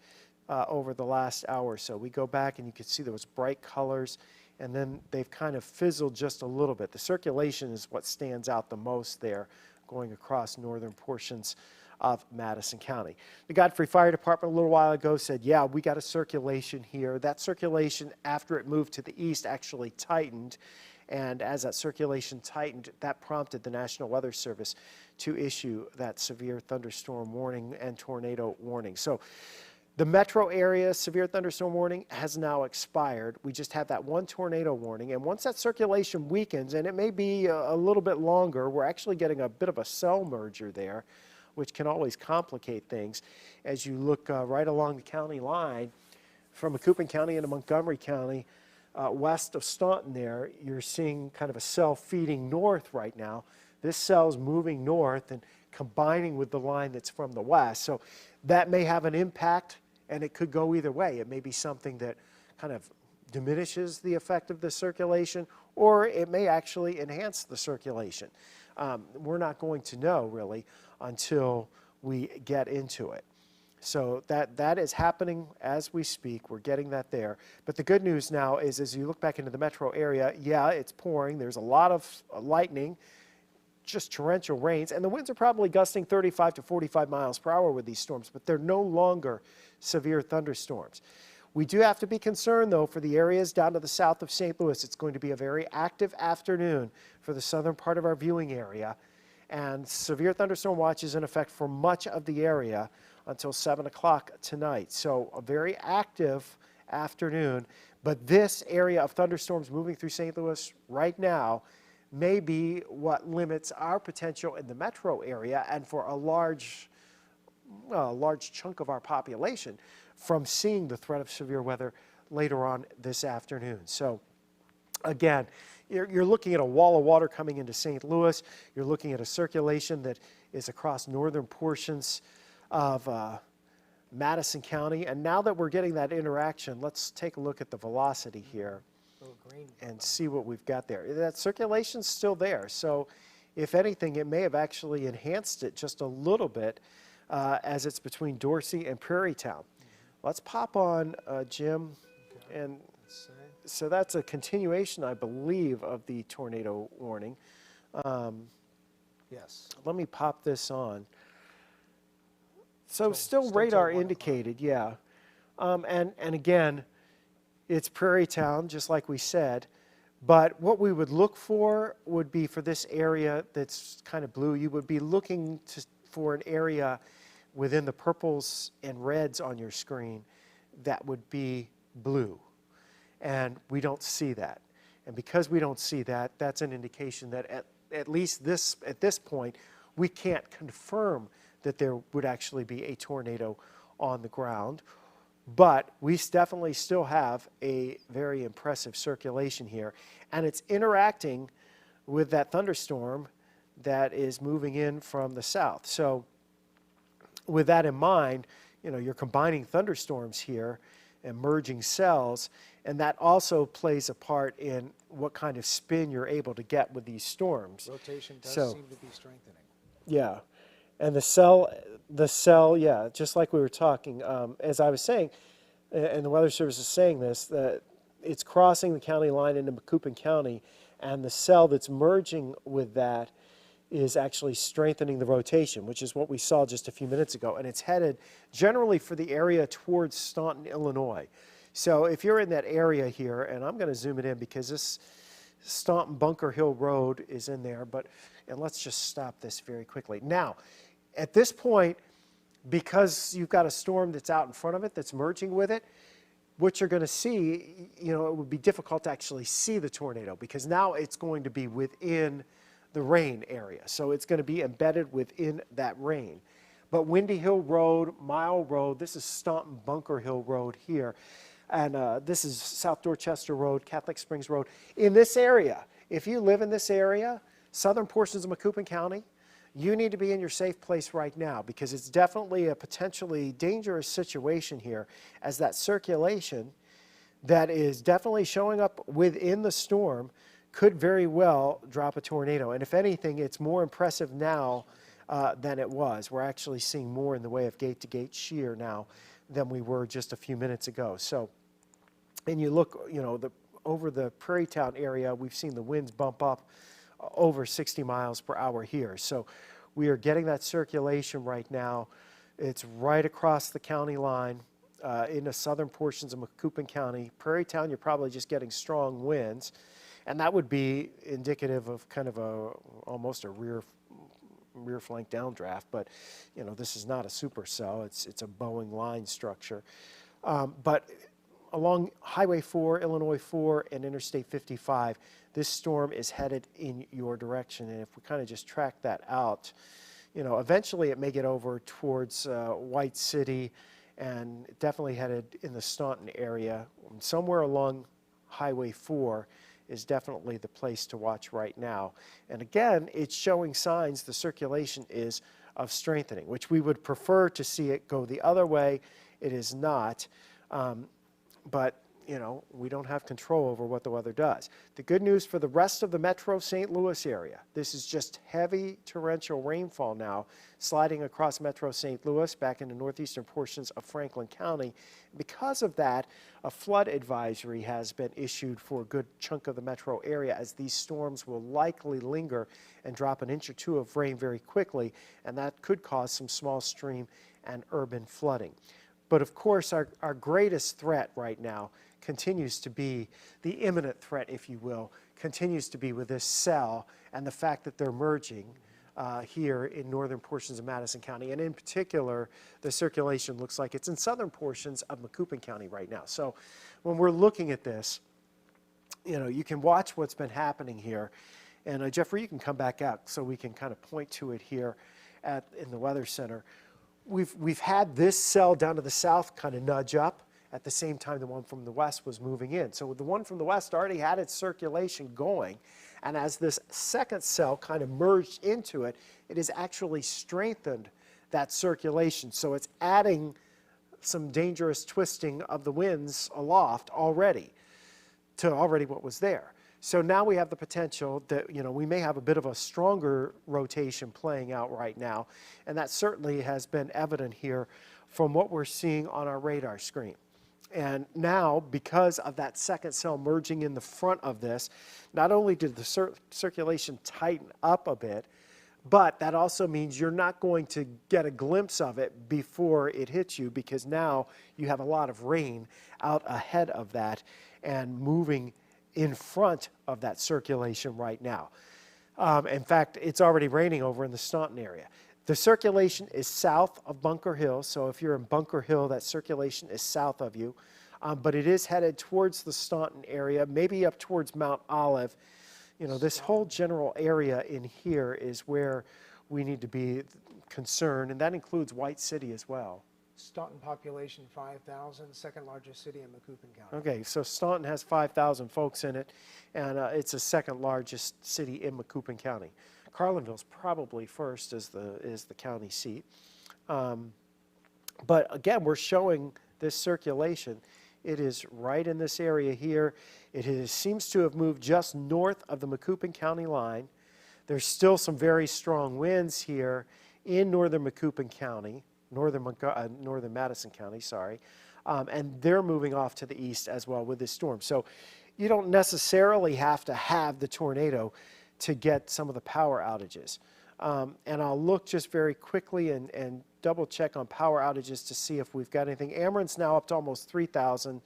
over the last hour or so. We go back and you can see those bright colors, and then they've kind of fizzled just a little bit. The circulation is what stands out the most there, going across northern portions of Madison County. The Godfrey Fire Department a little while ago said, yeah, we got a circulation here. That circulation, after it moved to the east, actually tightened. And as that circulation tightened, that prompted the National Weather Service to issue that severe thunderstorm warning and tornado warning. So the metro area severe thunderstorm warning has now expired. We just have that one tornado warning. And once that circulation weakens, and it may be a little bit longer, we're actually getting a bit of a cell merger there, which can always complicate things. As you look right along the county line, from Macoupin County into Montgomery County, west of Staunton there, you're seeing kind of a cell feeding north right now. This cell's moving north and combining with the line that's from the west. So that may have an impact, and it could go either way. It may be something that kind of diminishes the effect of the circulation, or it may actually enhance the circulation. We're not going to know, really, until we get into it. So that is happening as we speak. We're getting that there. But the good news now is, as you look back into the metro area, yeah, it's pouring. There's a lot of lightning, just torrential rains, and the winds are probably gusting 35 to 45 miles per hour with these storms, but they're no longer severe thunderstorms. We do have to be concerned, though, for the areas down to the south of St. Louis. It's going to be a very active afternoon for the southern part of our viewing area, and severe thunderstorm watch is in effect for much of the area until 7 o'clock tonight. So a very active afternoon, but this area of thunderstorms moving through St. Louis right now may be what limits our potential in the metro area and for a large chunk of our population from seeing the threat of severe weather later on this afternoon. So again, you're looking at a wall of water coming into St. Louis. You're looking at a circulation that is across northern portions of Madison County. And now that we're getting that interaction, let's take a look at the velocity here and see what we've got there. That circulation's still there. So if anything, it may have actually enhanced it just a little bit as it's between Dorsey and Prairie Town. Let's pop on, Jim. Okay. And so that's a continuation, I believe, of the tornado warning. Yes. Let me pop this on. So still radar indicated, yeah. And again, it's Prairie Town, just like we said. But what we would look for would be for this area that's kind of blue, you would be looking for an area within the purples and reds on your screen that would be blue. And we don't see that. And because we don't see that, that's an indication that at least at this point, we can't confirm that there would actually be a tornado on the ground. But we definitely still have a very impressive circulation here, and it's interacting with that thunderstorm that is moving in from the south. So with that in mind, you're combining thunderstorms here and merging cells, and that also plays a part in what kind of spin you're able to get with these storms. Rotation does So, seem to be strengthening. yeah. And the cell, yeah, just like we were talking, as I was saying, and the Weather Service is saying this, that it's crossing the county line into Macoupin County, and the cell that's merging with that is actually strengthening the rotation, which is what we saw just a few minutes ago. And it's headed generally for the area towards Staunton, Illinois. So if you're in that area here, and I'm going to zoom it in because this Staunton Bunker Hill Road is in there, and let's just stop this very quickly. Now, at this point, because you've got a storm that's out in front of it that's merging with it, what you're going to see, it would be difficult to actually see the tornado because now it's going to be within the rain area. So it's going to be embedded within that rain. But Windy Hill Road, Mile Road, this is Staunton Bunker Hill Road here, and this is South Dorchester Road, Catholic Springs Road. In this area, if you live in this area, southern portions of Macoupin County, you need to be in your safe place right now because it's definitely a potentially dangerous situation here as that circulation that is definitely showing up within the storm could very well drop a tornado. And if anything, it's more impressive now than it was. We're actually seeing more in the way of gate-to-gate shear now than we were just a few minutes ago. So, and you look, over the Prairie Town area, we've seen the winds bump up over 60 miles per hour here. So we are getting that circulation right now. It's right across the county line in the southern portions of Macoupin County. Prairie Town, you're probably just getting strong winds. And that would be indicative of kind of almost a rear flank downdraft, but this is not a supercell. It's a Boeing line structure. But along Highway 4, Illinois 4, and Interstate 55, this storm is headed in your direction. And if we kind of just track that out, eventually it may get over towards White City and definitely headed in the Staunton area. Somewhere along Highway 4 is definitely the place to watch right now. And again, it's showing signs the circulation is of strengthening, which we would prefer to see it go the other way. It is not. But we don't have control over what the weather does. The good news for the rest of the metro St. Louis area, this is just heavy torrential rainfall now sliding across metro St. Louis back into northeastern portions of Franklin County. Because of that, a flood advisory has been issued for a good chunk of the metro area as these storms will likely linger and drop an inch or two of rain very quickly, and that could cause some small stream and urban flooding. But of course, our greatest threat right now continues to be the imminent threat, if you will, continues to be with this cell and the fact that they're merging here in northern portions of Madison County. And in particular, the circulation looks like it's in southern portions of Macoupin County right now. So when we're looking at this, you can watch what's been happening here. And Jeffrey, you can come back out so we can kind of point to it here in the Weather Center. We've had this cell down to the south kind of nudge up at the same time the one from the west was moving in. So the one from the west already had its circulation going, and as this second cell kind of merged into it, it has actually strengthened that circulation. So it's adding some dangerous twisting of the winds aloft already to what was there. So now we have the potential that, we may have a bit of a stronger rotation playing out right now, and that certainly has been evident here from what we're seeing on our radar screen. And now, because of that second cell merging in the front of this, not only did the circulation tighten up a bit, but that also means you're not going to get a glimpse of it before it hits you because now you have a lot of rain out ahead of that and moving in front of that circulation right now. In fact, it's already raining over in the Staunton area. The circulation is south of Bunker Hill, so if you're in Bunker Hill, that circulation is south of you. But it is headed towards the Staunton area, maybe up towards Mount Olive. This whole general area in here is where we need to be concerned, and that includes White City as well. Staunton population 5,000, second largest city in Macoupin County. Okay, so Staunton has 5,000 folks in it, and it's the second largest city in Macoupin County. Carlinville's probably first as the county seat. But again, we're showing this circulation. It is right in this area here. Seems to have moved just north of the Macoupin County line. There's still some very strong winds here in northern Macoupin County, northern Madison County, sorry. And they're moving off to the east as well with this storm. So you don't necessarily have to have the tornado to get some of the power outages. And I'll look just very quickly and double check on power outages to see if we've got anything. Ameren's now up to almost 3,000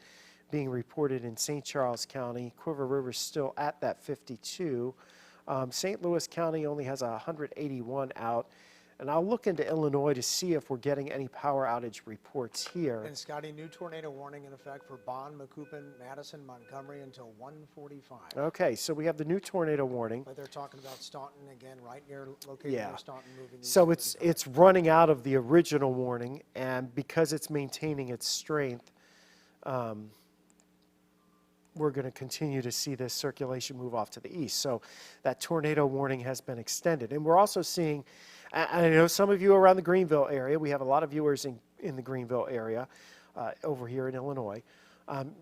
being reported in St. Charles County. Quiver River's still at that 52. St. Louis County only has 181 out. And I'll look into Illinois to see if we're getting any power outage reports here. And Scotty, new tornado warning in effect for Bond, Macoupin, Madison, Montgomery until 1:45. Okay, so we have the new tornado warning. But they're talking about Staunton again, right near located near Staunton moving east. So it's running out of the original warning, and because it's maintaining its strength, we're going to continue to see this circulation move off to the east. So that tornado warning has been extended. And we're also seeing, I know some of you are around the Greenville area. We have a lot of viewers in the Greenville area over here in Illinois.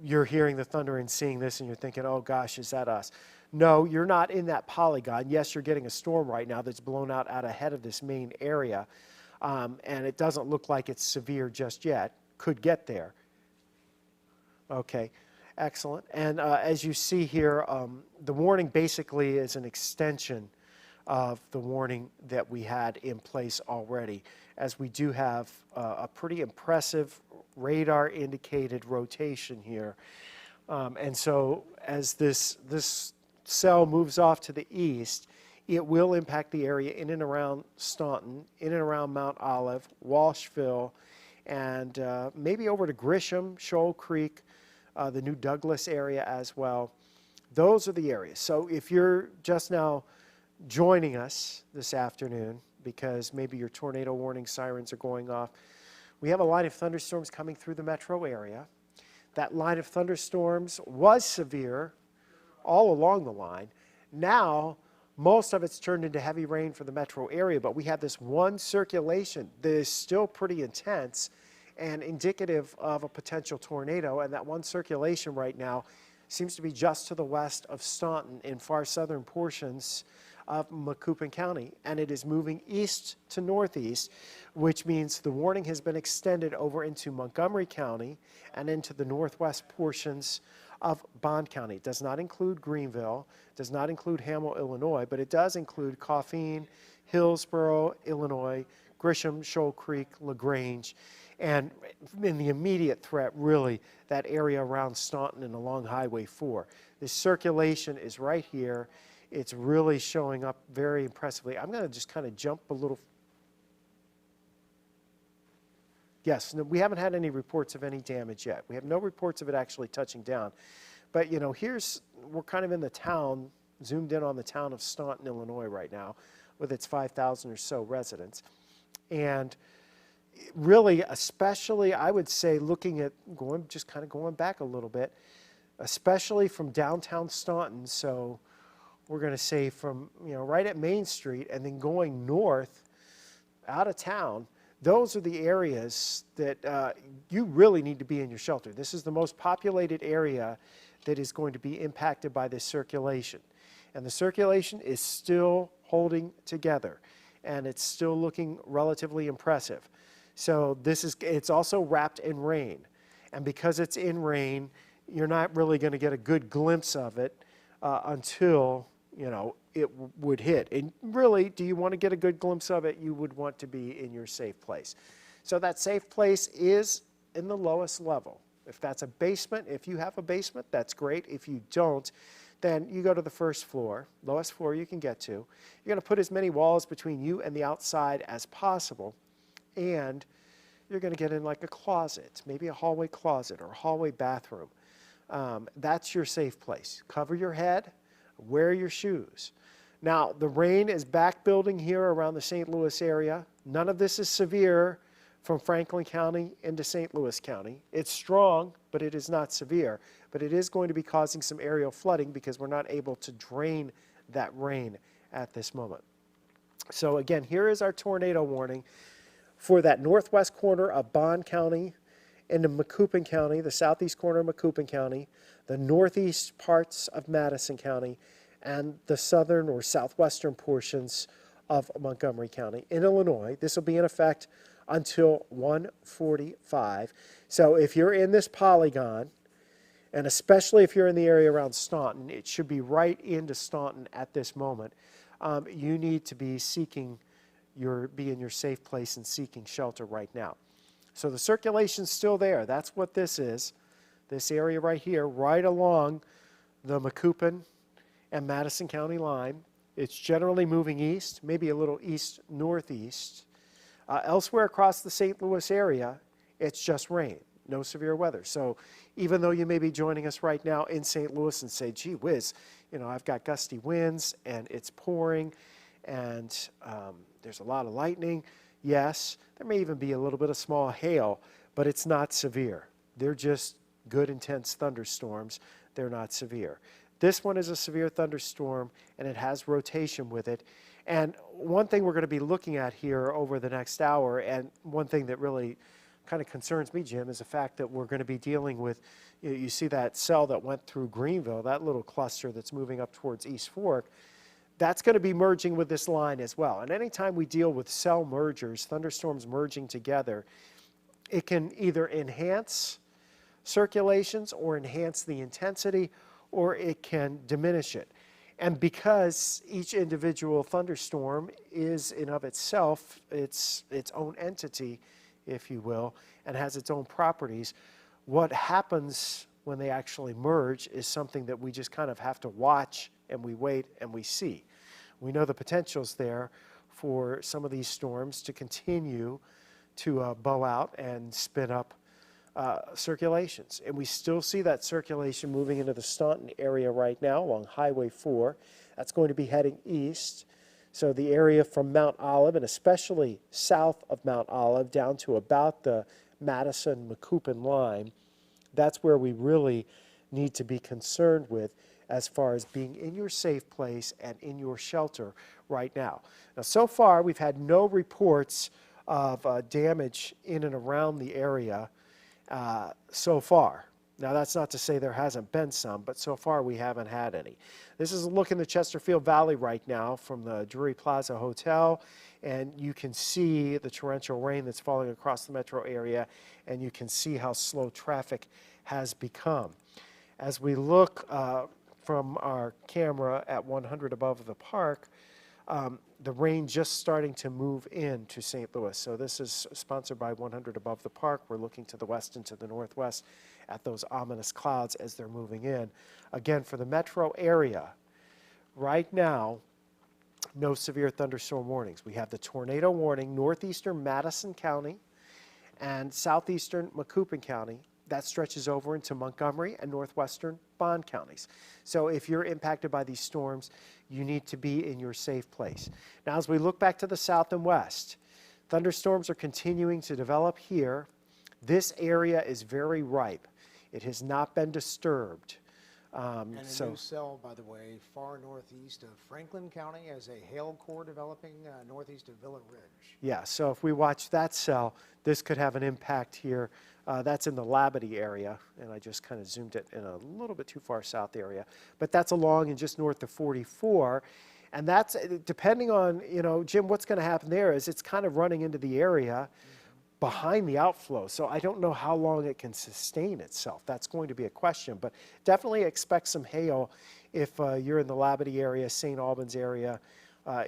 You're hearing the thunder and seeing this, and you're thinking, oh gosh, is that us? No, you're not in that polygon. Yes, you're getting a storm right now that's blown out ahead of this main area, and it doesn't look like it's severe just yet. Could get there. Okay. Excellent. And as you see here, the warning basically is an extension of the warning that we had in place already, as we do have a pretty impressive radar indicated rotation here. And so as this cell moves off to the east, it will impact the area in and around Staunton, in and around Mount Olive, Walshville, and maybe over to Grisham, Shoal Creek, the New Douglas area as well. Those are the areas. So if you're just now joining us this afternoon because maybe your tornado warning sirens are going off, we have a line of thunderstorms coming through the metro area. That line of thunderstorms was severe all along the line. Now, most of it's turned into heavy rain for the metro area, but we have this one circulation that is still pretty intense and indicative of a potential tornado, and that one circulation right now seems to be just to the west of Staunton in far southern portions of Macoupin County, and it is moving east to northeast, which means the warning has been extended over into Montgomery County and into the northwest portions of Bond County. It does not include Greenville, does not include Hamel, Illinois, but it does include Coffeen, Hillsborough, Illinois, Grisham, Shoal Creek, LaGrange, and in the immediate threat, really, that area around Staunton and along Highway 4. This circulation is right here. It's really showing up very impressively. I'm going to just kind of jump a little. Yes, no, we haven't had any reports of any damage yet. We have no reports of it actually touching down. But, you know, we're kind of in the town, zoomed in on the town of Staunton, Illinois right now, with its 5,000 or so residents. And really, especially, I would say, looking at going back a little bit, especially from downtown Staunton. So we're going to say from, right at Main Street and then going north out of town. Those are the areas that you really need to be in your shelter. This is the most populated area that is going to be impacted by this circulation. And the circulation is still holding together, and it's still looking relatively impressive. So it's also wrapped in rain. And because it's in rain, you're not really going to get a good glimpse of it until, it would hit. And really, do you want to get a good glimpse of it? You would want to be in your safe place. So that safe place is in the lowest level. If that's a basement, if you have a basement, that's great. If you don't, then you go to the first floor, lowest floor you can get to. You're going to put as many walls between you and the outside as possible. And you're going to get in like a closet, maybe a hallway closet or a hallway bathroom. That's your safe place. Cover your head, wear your shoes. Now, the rain is back building here around the St. Louis area. None of this is severe from Franklin County into St. Louis County. It's strong, but it is not severe. But it is going to be causing some aerial flooding because we're not able to drain that rain at this moment. So again, here is our tornado warning for that northwest corner of Bond County into Macoupin County, the southeast corner of Macoupin County, the northeast parts of Madison County, and the southern or southwestern portions of Montgomery County in Illinois. This will be in effect until 1:45. So if you're in this polygon, and especially if you're in the area around Staunton, it should be right into Staunton at this moment. You need to be be in your safe place and seeking shelter right now. So the circulation's still there. That's what this is. This area right here, right along the Macoupin and Madison County line. It's generally moving east, maybe a little east-northeast. Elsewhere across the St. Louis area, it's just rain, no severe weather. So even though you may be joining us right now in St. Louis and say, gee whiz, I've got gusty winds and it's pouring and there's a lot of lightning. Yes, there may even be a little bit of small hail, but it's not severe. They're just good, intense thunderstorms. They're not severe. This one is a severe thunderstorm, and it has rotation with it. And one thing we're going to be looking at here over the next hour, and one thing that really kind of concerns me, Jim, is the fact that we're going to be dealing with, you see that cell that went through Greenville, that little cluster that's moving up towards East Fork, that's going to be merging with this line as well. And anytime we deal with cell mergers, thunderstorms merging together, it can either enhance circulations or enhance the intensity, or it can diminish it. And because each individual thunderstorm is in of itself its own entity, if you will, and has its own properties, what happens when they actually merge is something that we just kind of have to watch and we wait and we see. We know the potential's there for some of these storms to continue to bow out and spin up circulations. And we still see that circulation moving into the Staunton area right now along Highway 4. That's going to be heading east. So the area from Mount Olive, and especially south of Mount Olive, down to about the Madison-Macoupin line, that's where we really need to be concerned with as far as being in your safe place and in your shelter right now. Now, so far, we've had no reports of damage in and around the area so far. Now, that's not to say there hasn't been some, but so far we haven't had any. This is a look in the Chesterfield Valley right now from the Drury Plaza Hotel, and you can see the torrential rain that's falling across the metro area, and you can see how slow traffic has become. As we look from our camera at 100 above the park, the rain just starting to move into St. Louis. So this is sponsored by 100 above the park. We're looking to the west and to the northwest at those ominous clouds as they're moving in. Again, for the metro area, right now, no severe thunderstorm warnings. We have the tornado warning, northeastern Madison County and southeastern Macoupin County. That stretches over into Montgomery and northwestern Bond counties. So if you're impacted by these storms, you need to be in your safe place. Now, as we look back to the south and west, thunderstorms are continuing to develop here. This area is very ripe. It has not been disturbed. And a new cell, by the way, far northeast of Franklin County as a hail core developing northeast of Villa Ridge. Yeah, so if we watch that cell, this could have an impact here. That's in the Labadie area, and I just kind of zoomed it in a little bit too far south area. But that's along and just north of 44. And that's, depending on, Jim, what's going to happen there is it's kind of running into the area behind the outflow. So I don't know how long it can sustain itself. That's going to be a question. But definitely expect some hail if you're in the Labadie area, St. Albans area,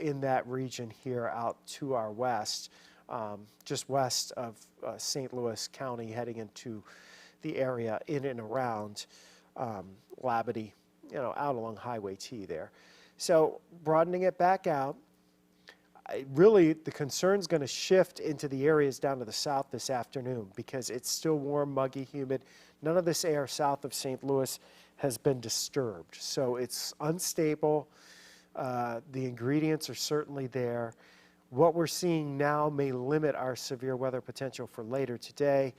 in that region here out to our west. Just west of St. Louis County, heading into the area in and around Labadie, out along Highway T there. So broadening it back out, really the concern's going to shift into the areas down to the south this afternoon because it's still warm, muggy, humid. None of this air south of St. Louis has been disturbed. So it's unstable. The ingredients are certainly there. What we're seeing now may limit our severe weather potential for later today,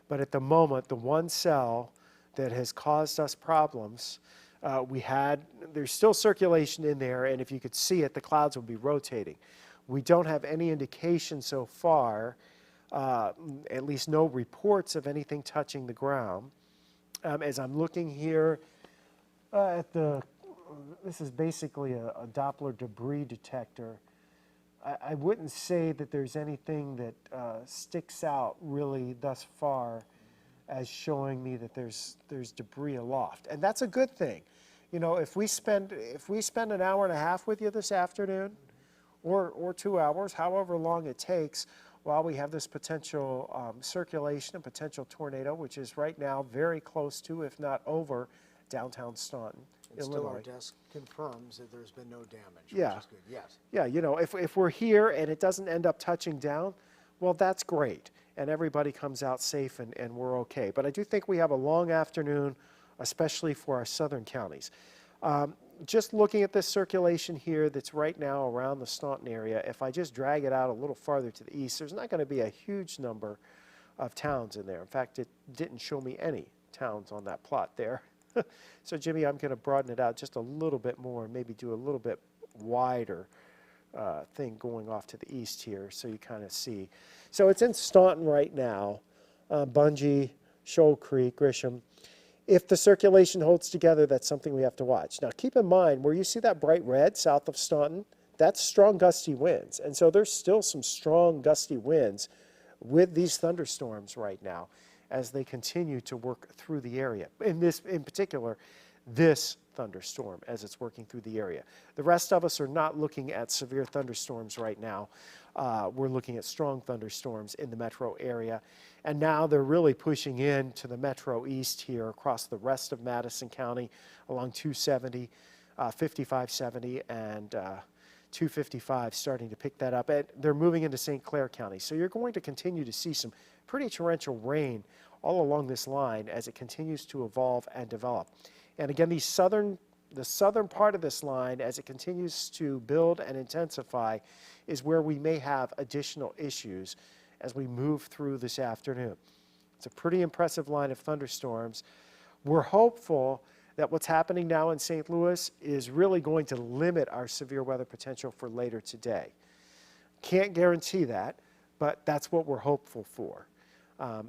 but at the moment, the one cell that has caused us problems, there's still circulation in there, and if you could see it, the clouds will be rotating. We don't have any indication so far, at least no reports of anything touching the ground. As I'm looking here this is basically a Doppler debris detector. I wouldn't say that there's anything that sticks out really thus far as showing me that there's debris aloft, and that's a good thing. You know, if we spend an hour and a half with you this afternoon, or 2 hours, however long it takes, while we have this potential circulation and potential tornado, which is right now very close to, if not over, downtown Staunton, Illinois. Still our desk confirms that there's been no damage, Yeah. which is good, yes. Yeah, you know, if we're here and it doesn't end up touching down, well, that's great, and everybody comes out safe and we're okay. But I do think we have a long afternoon, especially for our southern counties. Just looking at this circulation here that's right now around the Staunton area, if I just drag it out a little farther to the east, there's not going to be a huge number of towns in there. In fact, it didn't show me any towns on that plot there. So, Jimmy, I'm going to broaden it out just a little bit more and maybe do a little bit wider thing going off to the east here so you kind of see. So it's in Staunton right now, Bungee, Shoal Creek, Grisham. If the circulation holds together, that's something we have to watch. Now, keep in mind, where you see that bright red south of Staunton, that's strong gusty winds. And so there's still some strong gusty winds with these thunderstorms right now as they continue to work through the area. In particular, this thunderstorm as it's working through the area. The rest of us are not looking at severe thunderstorms right now. We're looking at strong thunderstorms in the metro area. And now they're really pushing into the metro east here across the rest of Madison County along 270, 5570, and 255 starting to pick that up. And they're moving into St. Clair County. So you're going to continue to see some pretty torrential rain all along this line as it continues to evolve and develop. And again, the southern part of this line, as it continues to build and intensify, is where we may have additional issues as we move through this afternoon. It's a pretty impressive line of thunderstorms. We're hopeful that what's happening now in St. Louis is really going to limit our severe weather potential for later today. Can't guarantee that, but that's what we're hopeful for.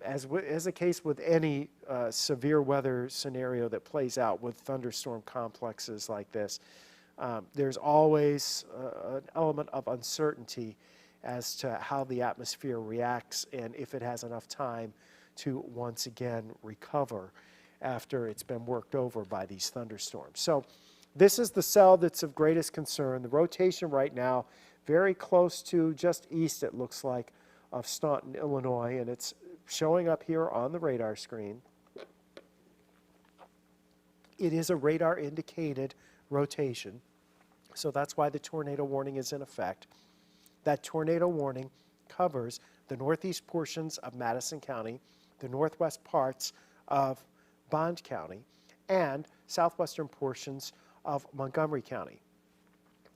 As the case with any severe weather scenario that plays out with thunderstorm complexes like this, there's always an element of uncertainty as to how the atmosphere reacts and if it has enough time to once again recover after it's been worked over by these thunderstorms. So this is the cell that's of greatest concern. The rotation right now, very close to just east, it looks like, of Staunton, Illinois, and it's showing up here on the radar screen. It is a radar indicated rotation, so that's why the tornado warning is in effect. That tornado warning covers the northeast portions of Madison County, the northwest parts of Bond County, and southwestern portions of Montgomery County.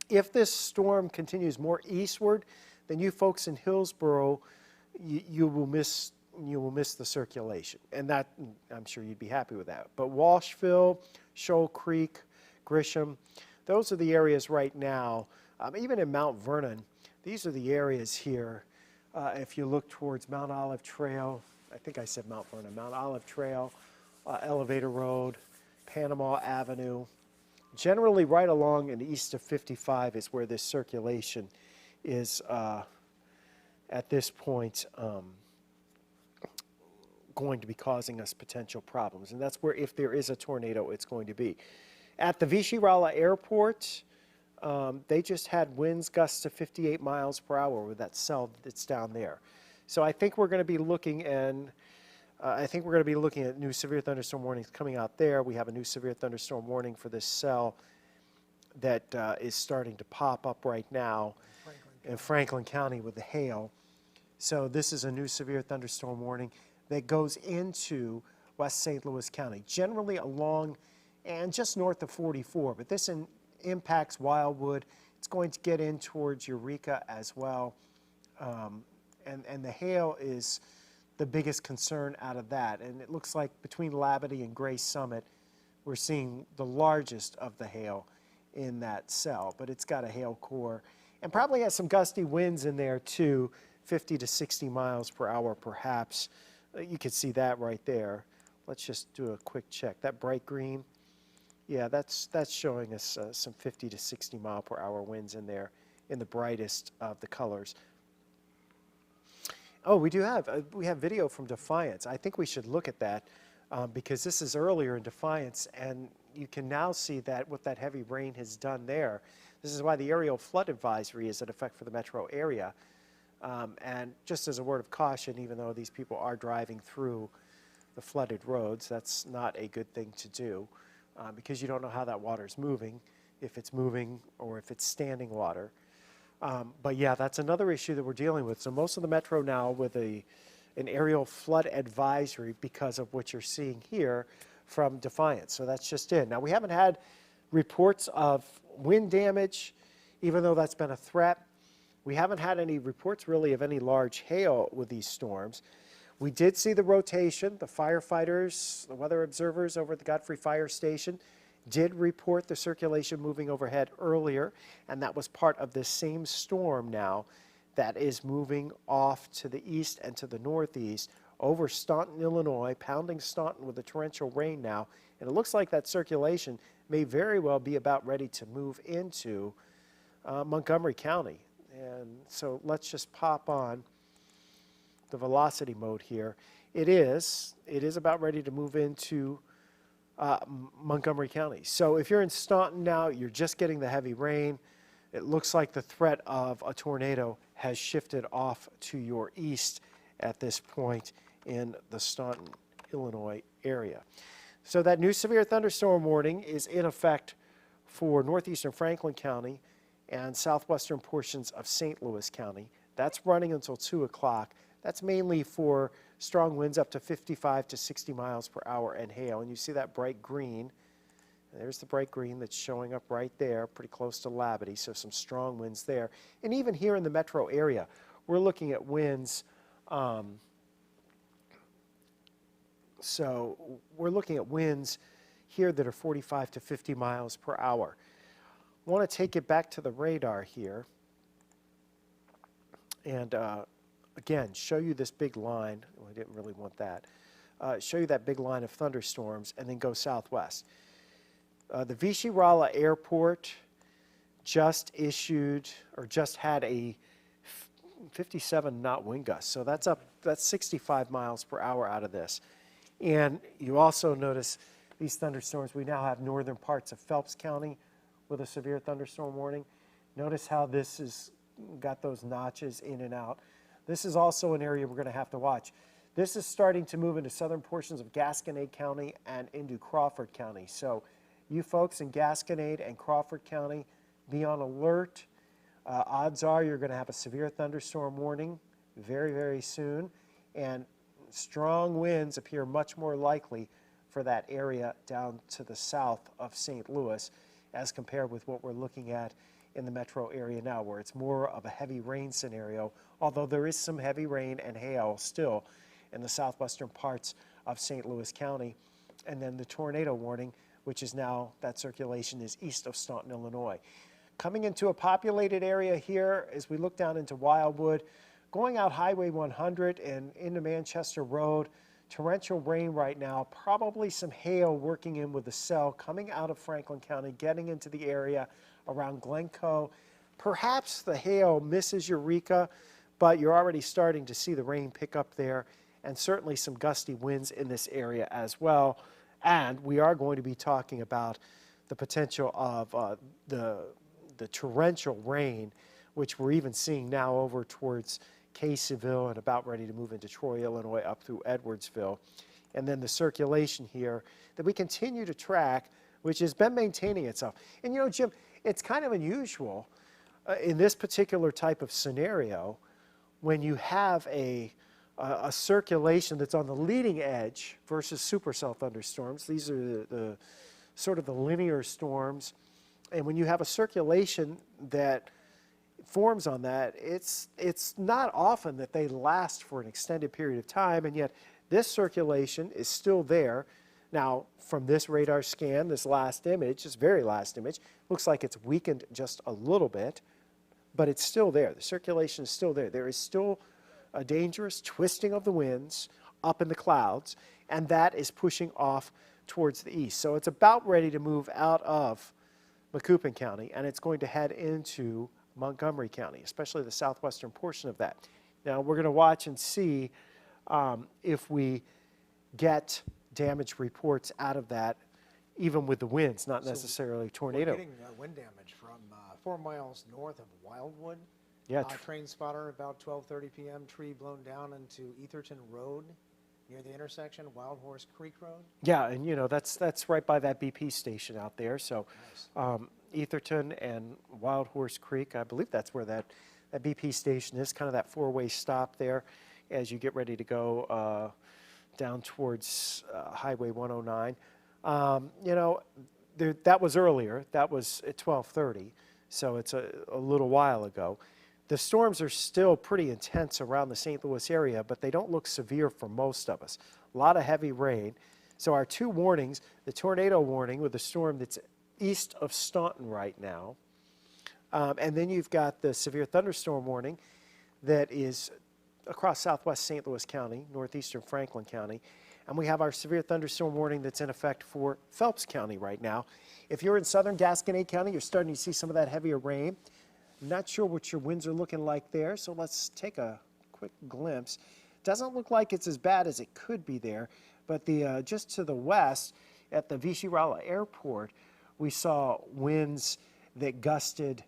If this storm continues more eastward, then you folks in Hillsborough, you will miss the circulation, and that, I'm sure you'd be happy with that. But Walshville, Shoal Creek, Grisham, those are the areas right now. Even in Mount Vernon, these are the areas here. If you look towards Mount Olive Trail, I think I said Mount Vernon, Mount Olive Trail, Elevator Road, Panama Avenue, generally right along and east of 55 is where this circulation is at this point going to be causing us potential problems. And that's where, if there is a tornado, it's going to be. At the Vichy-Rala Airport, they just had winds gusts to 58 miles per hour with that cell that's down there. So I think we're going to be looking at new severe thunderstorm warnings coming out there. We have a new severe thunderstorm warning for this cell that is starting to pop up right now in Franklin County with the hail. So this is a new severe thunderstorm warning that goes into West St. Louis County, generally along and just north of 44, but this impacts Wildwood, It's going to get in towards Eureka as well. And the hail is the biggest concern out of that. And it looks like between Labadie and Gray Summit, we're seeing the largest of the hail in that cell. But it's got a hail core and probably has some gusty winds in there too, 50 to 60 miles per hour perhaps. You can see that right there. Let's just do a quick check. That bright green, yeah, that's showing us some 50 to 60 mile per hour winds in there in the brightest of the colors. Oh, we have video from Defiance. I think we should look at that because this is earlier in Defiance, and you can now see that what that heavy rain has done there. This is why the aerial flood advisory is in effect for the metro area. And just as a word of caution, even though these people are driving through the flooded roads, that's not a good thing to do because you don't know how that water's moving, if it's moving or if it's standing water. But yeah, that's another issue that we're dealing with. So most of the metro now with an aerial flood advisory because of what you're seeing here from Defiance. So that's just in. Now we haven't had reports of wind damage, even though that's been a threat. We haven't had any reports really of any large hail with these storms. We did see the rotation. The firefighters, the weather observers over at the Godfrey Fire Station did report the circulation moving overhead earlier, and that was part of this same storm now that is moving off to the east and to the northeast over Staunton, Illinois, pounding Staunton with the torrential rain now. And it looks like that circulation may very well be about ready to move into Montgomery County. And so let's just pop on the velocity mode here. It is about ready to move into Montgomery County. So if you're in Staunton now, you're just getting the heavy rain. It looks like the threat of a tornado has shifted off to your east at this point in the Staunton, Illinois area. So that new severe thunderstorm warning is in effect for northeastern Franklin County and southwestern portions of St. Louis County. That's running until 2 o'clock. That's mainly for strong winds up to 55 to 60 miles per hour and hail. And you see that bright green. There's the bright green that's showing up right there, pretty close to Labadie, so some strong winds there. And even here in the metro area, we're looking at winds. So we're looking at winds here that are 45 to 50 miles per hour. I want to take it back to the radar here and again show you this big line. Well, I didn't really want that. Show you that big line of thunderstorms and then go southwest. The Vichy-Rala Airport just issued or just had a 57 knot wind gust. So that's 65 miles per hour out of this. And you also notice these thunderstorms. We now have northern parts of Phelps County with a severe thunderstorm warning. Notice how this has got those notches in and out. This is also an area we're going to have to watch. This is starting to move into southern portions of Gasconade County and into Crawford County. So you folks in Gasconade and Crawford County, be on alert. Odds are you're going to have a severe thunderstorm warning very, very soon. And strong winds appear much more likely for that area down to the south of St. Louis as compared with what we're looking at in the metro area now, where it's more of a heavy rain scenario, although there is some heavy rain and hail still in the southwestern parts of St. Louis County. And then the tornado warning, which is now, that circulation is east of Staunton, Illinois. Coming into a populated area here as we look down into Wildwood, going out Highway 100 and into Manchester Road, torrential rain right now, probably some hail working in with the cell coming out of Franklin County, getting into the area around Glencoe. Perhaps the hail misses Eureka, but you're already starting to see the rain pick up there, and certainly some gusty winds in this area as well. And we are going to be talking about the potential of the torrential rain, which we're even seeing now over towards Caseyville and about ready to move into Troy, Illinois, up through Edwardsville. And then the circulation here that we continue to track, which has been maintaining itself. And you know, Jim, it's kind of unusual in this particular type of scenario when you have a circulation that's on the leading edge versus supercell thunderstorms. These are the sort of the linear storms And when you have a circulation that forms on that, it's not often that they last for an extended period of time, and yet this circulation is still there. Now, from this radar scan, this last image, this very last image, looks like it's weakened just a little bit, but it's still there. The circulation is still there. There is still a dangerous twisting of the winds up in the clouds, and that is pushing off towards the east. So it's about ready to move out of Macoupin County, and it's going to head into Montgomery County, especially the southwestern portion of that. Now, we're going to watch and see if we get damage reports out of that, even with the winds, not necessarily tornado. We're getting wind damage from 4 miles north of Wildwood. Yeah. Train spotter about 12:30 p.m. Tree blown down into Etherton Road near the intersection, Wild Horse Creek Road. Yeah, and you know, that's right by that BP station out there. So Nice. Etherton and Wild Horse Creek, I believe that's where that BP station is, kind of that four-way stop there as you get ready to go down towards Highway 109. You know, that was earlier. That was at 12:30, so it's a little while ago. The storms are still pretty intense around the St. Louis area, but they don't look severe for most of us. A lot of heavy rain. So our two warnings, the tornado warning with the storm that's east of Staunton right now, and then you've got the severe thunderstorm warning that is across southwest St. Louis County, northeastern Franklin County, and we have our severe thunderstorm warning that's in effect for Phelps County right now. If you're in southern Gasconade County, you're starting to see some of that heavier rain. Not sure what your winds are looking like there, so let's take a quick glimpse. Doesn't look like it's as bad as it could be there, but just to the west at the Vichy-Rala Airport, we saw winds that gusted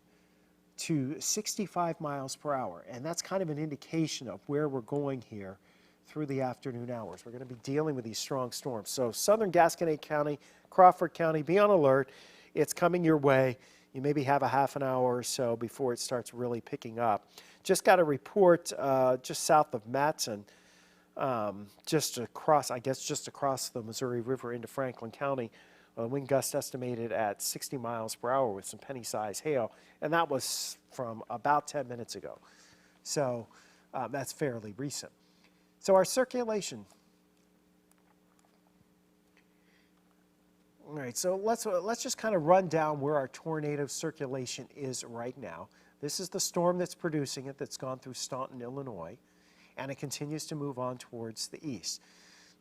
to 65 miles per hour, and that's kind of an indication of where we're going here through the afternoon hours. We're going to be dealing with these strong storms. So southern Gasconade County, Crawford County, be on alert. It's coming your way. You maybe have a half an hour or so before it starts really picking up. Just got a report just south of Madison, just across the Missouri River into Franklin County, wind gust estimated at 60 miles per hour with some penny-sized hail, and that was from about 10 minutes ago. So that's fairly recent. So our circulation. All right, so let's just kind of run down where our tornado circulation is right now. This is the storm that's producing it, that's gone through Staunton, Illinois, and it continues to move on towards the east.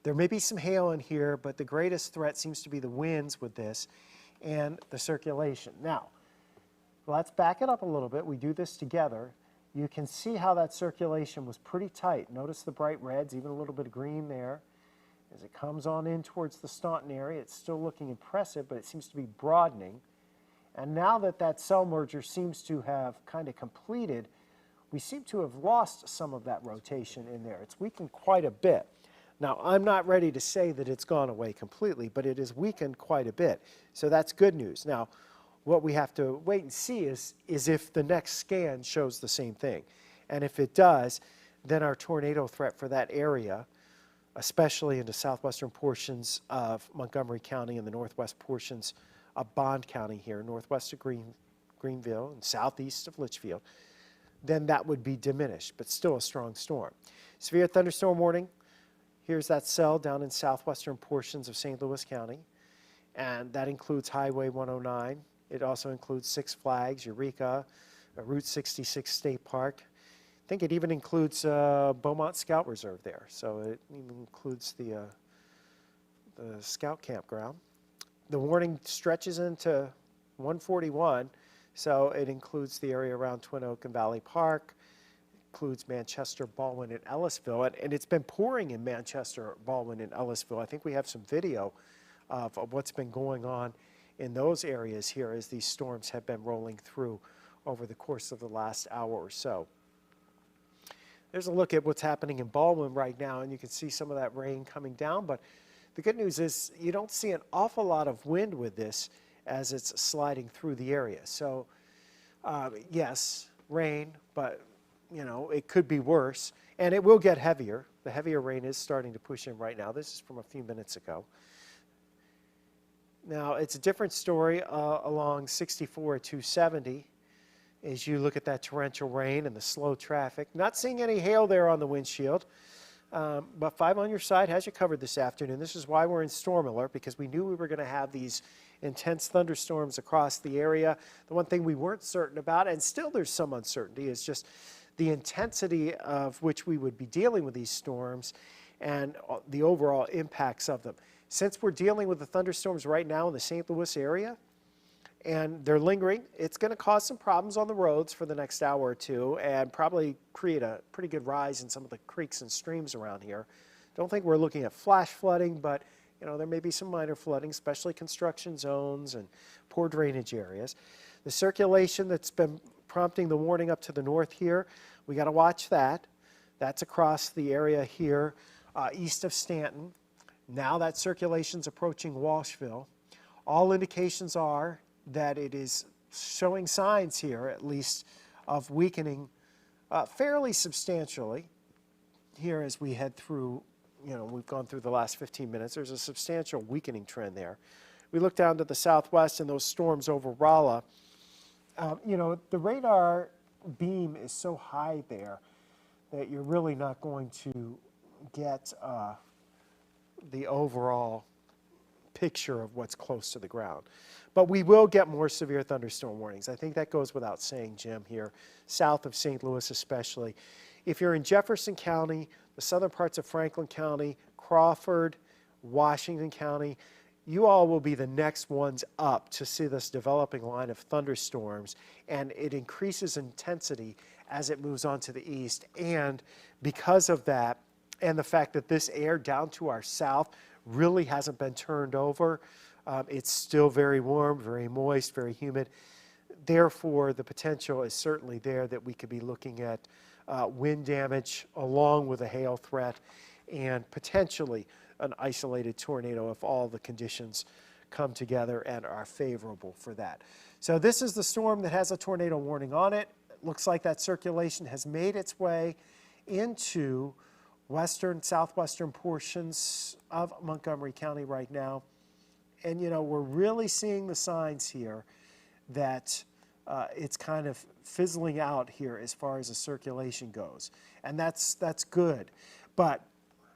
There may be some hail in here, but the greatest threat seems to be the winds with this and the circulation. Now, let's back it up a little bit. We do this together. You can see how that circulation was pretty tight. Notice the bright reds, even a little bit of green there. As it comes on in towards the Staunton area, it's still looking impressive, but it seems to be broadening. And now that that cell merger seems to have kind of completed, we seem to have lost some of that rotation in there. It's weakened quite a bit. Now, I'm not ready to say that it's gone away completely, but it is weakened quite a bit. So that's good news. Now, what we have to wait and see is if the next scan shows the same thing. And if it does, then our tornado threat for that area, especially into southwestern portions of Montgomery County and the northwest portions of Bond County here, northwest of Greenville and southeast of Litchfield, then that would be diminished, but still a strong storm. Severe thunderstorm warning. Here's that cell down in southwestern portions of St. Louis County, and that includes Highway 109. It also includes Six Flags, Eureka, Route 66 State Park. I think it even includes Beaumont Scout Reserve there, so it even includes the Scout Campground. The warning stretches into 141, so it includes the area around Twin Oak and Valley Park, includes Manchester, Baldwin, and Ellisville, and it's been pouring in Manchester, Baldwin, and Ellisville. I think we have some video of what's been going on in those areas here as these storms have been rolling through over the course of the last hour or so. There's a look at what's happening in Baldwin right now, and you can see some of that rain coming down, but the good news is you don't see an awful lot of wind with this as it's sliding through the area. So, yes, rain, but, you know, it could be worse, and it will get heavier. The heavier rain is starting to push in right now. This is from a few minutes ago. Now, it's a different story along 64 at 270 as you look at that torrential rain and the slow traffic. Not seeing any hail there on the windshield, but 5 on your side has you covered this afternoon. This is why we're in storm alert, because we knew we were going to have these intense thunderstorms across the area. The one thing we weren't certain about, and still there's some uncertainty, is just the intensity of which we would be dealing with these storms and the overall impacts of them. Since we're dealing with the thunderstorms right now in the St. Louis area, and they're lingering, it's going to cause some problems on the roads for the next hour or two and probably create a pretty good rise in some of the creeks and streams around here. Don't think we're looking at flash flooding, but there may be some minor flooding, especially construction zones and poor drainage areas. The circulation that's been prompting the warning up to the north here, we got to watch that. That's across the area here east of Stanton. Now that circulation's approaching Walshville. All indications are that it is showing signs here, at least, of weakening fairly substantially here as we head through, we've gone through the last 15 minutes. There's a substantial weakening trend there. We look down to the southwest and those storms over Rolla. The radar beam is so high there that you're really not going to get the overall picture of what's close to the ground. But we will get more severe thunderstorm warnings. I think that goes without saying, Jim, here, south of St. Louis especially. If you're in Jefferson County, the southern parts of Franklin County, Crawford, Washington County, you all will be the next ones up to see this developing line of thunderstorms, and it increases intensity as it moves on to the east. And because of that, and the fact that this air down to our south really hasn't been turned over, it's still very warm, very moist, very humid. Therefore, the potential is certainly there that we could be looking at wind damage along with a hail threat and potentially an isolated tornado if all the conditions come together and are favorable for that. So this is the storm that has a tornado warning on it. It looks like that circulation has made its way into western, southwestern portions of Montgomery County right now. And, we're really seeing the signs here that it's kind of fizzling out here as far as the circulation goes. And that's good. But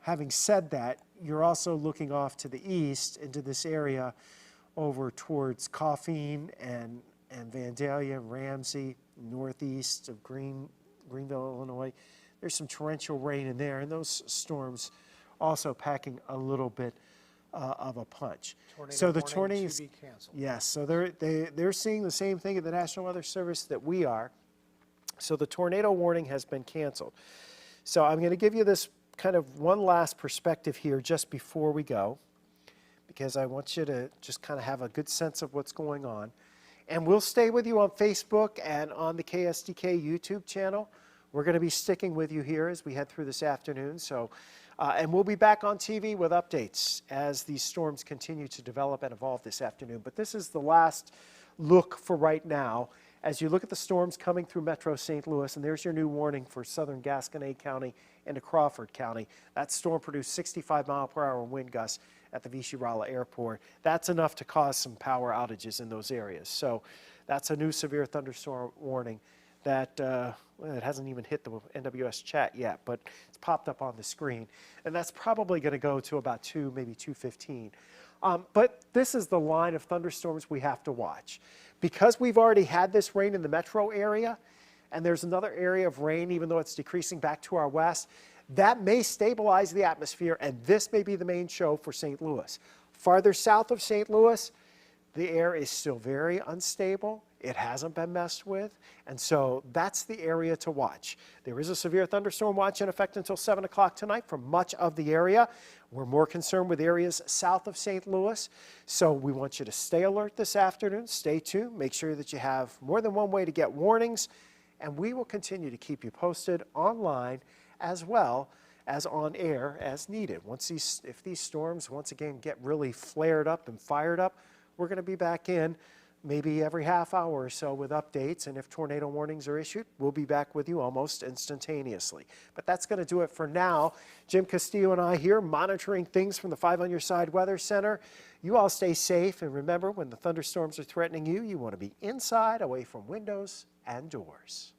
having said that, you're also looking off to the east into this area over towards Coffeen and Vandalia, Ramsey, northeast of Greenville, Illinois. There's some torrential rain in there, and those storms also packing a little bit of a punch. So the tornadoes, yes, so they're seeing the same thing at the National Weather Service that we are. So the tornado warning has been canceled. So I'm going to give you this kind of one last perspective here just before we go, because I want you to just kind of have a good sense of what's going on. And we'll stay with you on Facebook and on the KSDK YouTube channel. We're going to be sticking with you here as we head through this afternoon. So, and we'll be back on TV with updates as these storms continue to develop and evolve this afternoon. But this is the last look for right now as you look at the storms coming through Metro St. Louis. And there's your new warning for southern Gasconade County into Crawford County. That storm produced 65-mile-per-hour wind gusts at the Vichy-Rolla Airport. That's enough to cause some power outages in those areas. So that's a new severe thunderstorm warning that well, it hasn't even hit the NWS chat yet, but it's popped up on the screen. And that's probably going to go to about 2, maybe 2:15. But this is the line of thunderstorms we have to watch. Because we've already had this rain in the metro area, and there's another area of rain, even though it's decreasing back to our west, that may stabilize the atmosphere, and this may be the main show for St. Louis. Farther south of St. Louis, the air is still very unstable. It hasn't been messed with, and so that's the area to watch. There is a severe thunderstorm watch in effect until 7 o'clock tonight for much of the area. We're more concerned with areas south of St. Louis, so we want you to stay alert this afternoon. Stay tuned. Make sure that you have more than one way to get warnings, and we will continue to keep you posted online as well as on air as needed. If these storms once again get really flared up and fired up, we're going to be back in maybe every half hour or so with updates, and if tornado warnings are issued, we'll be back with you almost instantaneously. But that's going to do it for now. Jim Castillo and I here monitoring things from the 5 on Your Side Weather Center. You all stay safe, and remember, when the thunderstorms are threatening you, you want to be inside, away from windows and doors.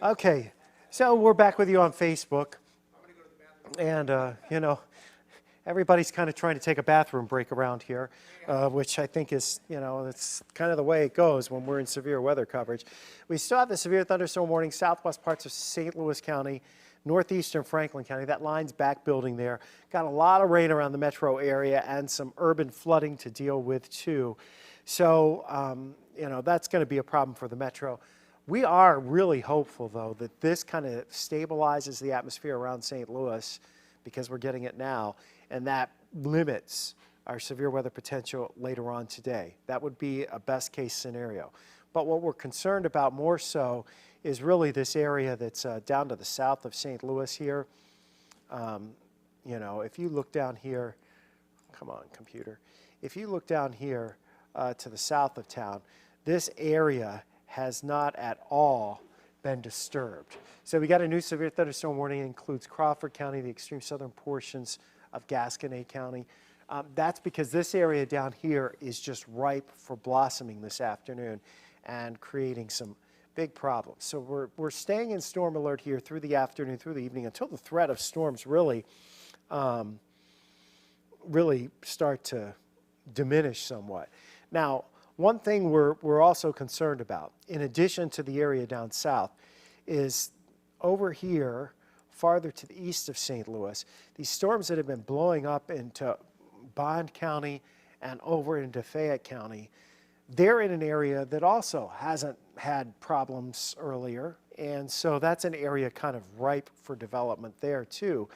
Okay, so we're back with you on Facebook, and everybody's kind of trying to take a bathroom break around here, which I think is, it's kind of the way it goes when we're in severe weather coverage. We still have the severe thunderstorm warning, southwest parts of St. Louis County, northeastern Franklin County. That line's back building there. Got a lot of rain around the metro area and some urban flooding to deal with too. So, that's going to be a problem for the metro. We are really hopeful, though, that this kind of stabilizes the atmosphere around St. Louis, because we're getting it now, and that limits our severe weather potential later on today. That would be a best case scenario. But what we're concerned about more so is really this area that's down to the south of St. Louis here. If you look down here, come on, computer. If you look down here to the south of town, this area has not at all been disturbed. So we got a new severe thunderstorm warning. It includes Crawford County, the extreme southern portions of Gasconade County. That's because this area down here is just ripe for blossoming this afternoon and creating some big problems. So we're staying in storm alert here through the afternoon, through the evening, until the threat of storms really start to diminish somewhat. Now, one thing we're also concerned about, in addition to the area down south, is over here, farther to the east of St. Louis, these storms that have been blowing up into Bond County and over into Fayette County, they're in an area that also hasn't had problems earlier, and so that's an area kind of ripe for development there too.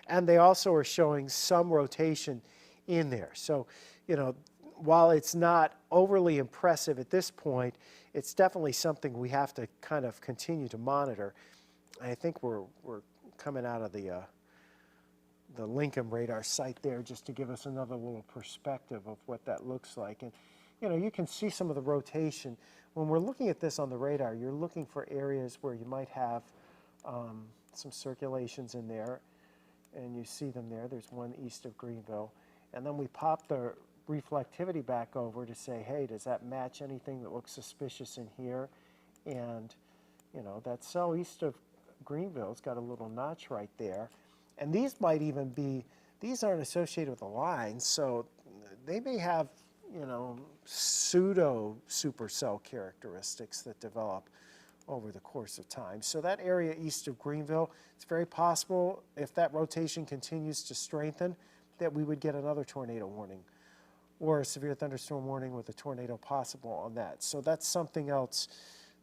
And they also are showing some rotation in there. So, while it's not overly impressive at this point, it's definitely something we have to kind of continue to monitor. I think we're coming out of the Lincoln radar site there just to give us another little perspective of what that looks like. And you can see some of the rotation. When we're looking at this on the radar, you're looking for areas where you might have some circulations in there, and you see them there. There's one east of Greenville. And then we pop the reflectivity back over to say, hey, does that match anything that looks suspicious in here? And, that cell east of Greenville's got a little notch right there. And these might even be, these aren't associated with the lines, so they may have, pseudo supercell characteristics that develop over the course of time. So that area east of Greenville, it's very possible if that rotation continues to strengthen that we would get another tornado warning or a severe thunderstorm warning with a tornado possible on that. So that's something else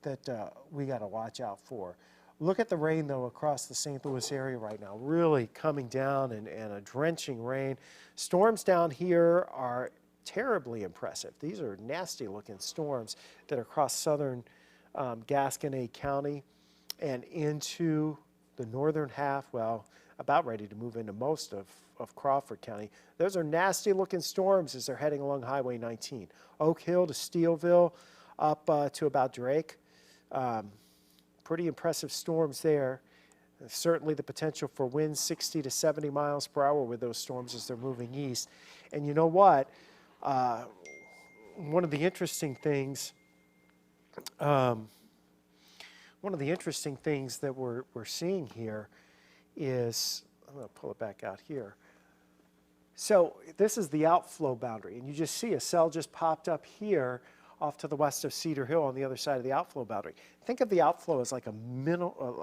that we got to watch out for. Look at the rain, though, across the St. Louis area right now, really coming down and a drenching rain. Storms down here are terribly impressive. These are nasty-looking storms that are across southern Gasconade County and into the northern half, well, about ready to move into most of Crawford County. Those are nasty-looking storms as they're heading along Highway 19. Oak Hill to Steelville, up to about Drake. Pretty impressive storms there. Certainly the potential for winds 60 to 70 miles per hour with those storms as they're moving east. And you know what? One of the interesting things that we're seeing here is, I'm going to pull it back out here. So this is the outflow boundary, and you just see a cell just popped up here off to the west of Cedar Hill on the other side of the outflow boundary. Think of the outflow as like a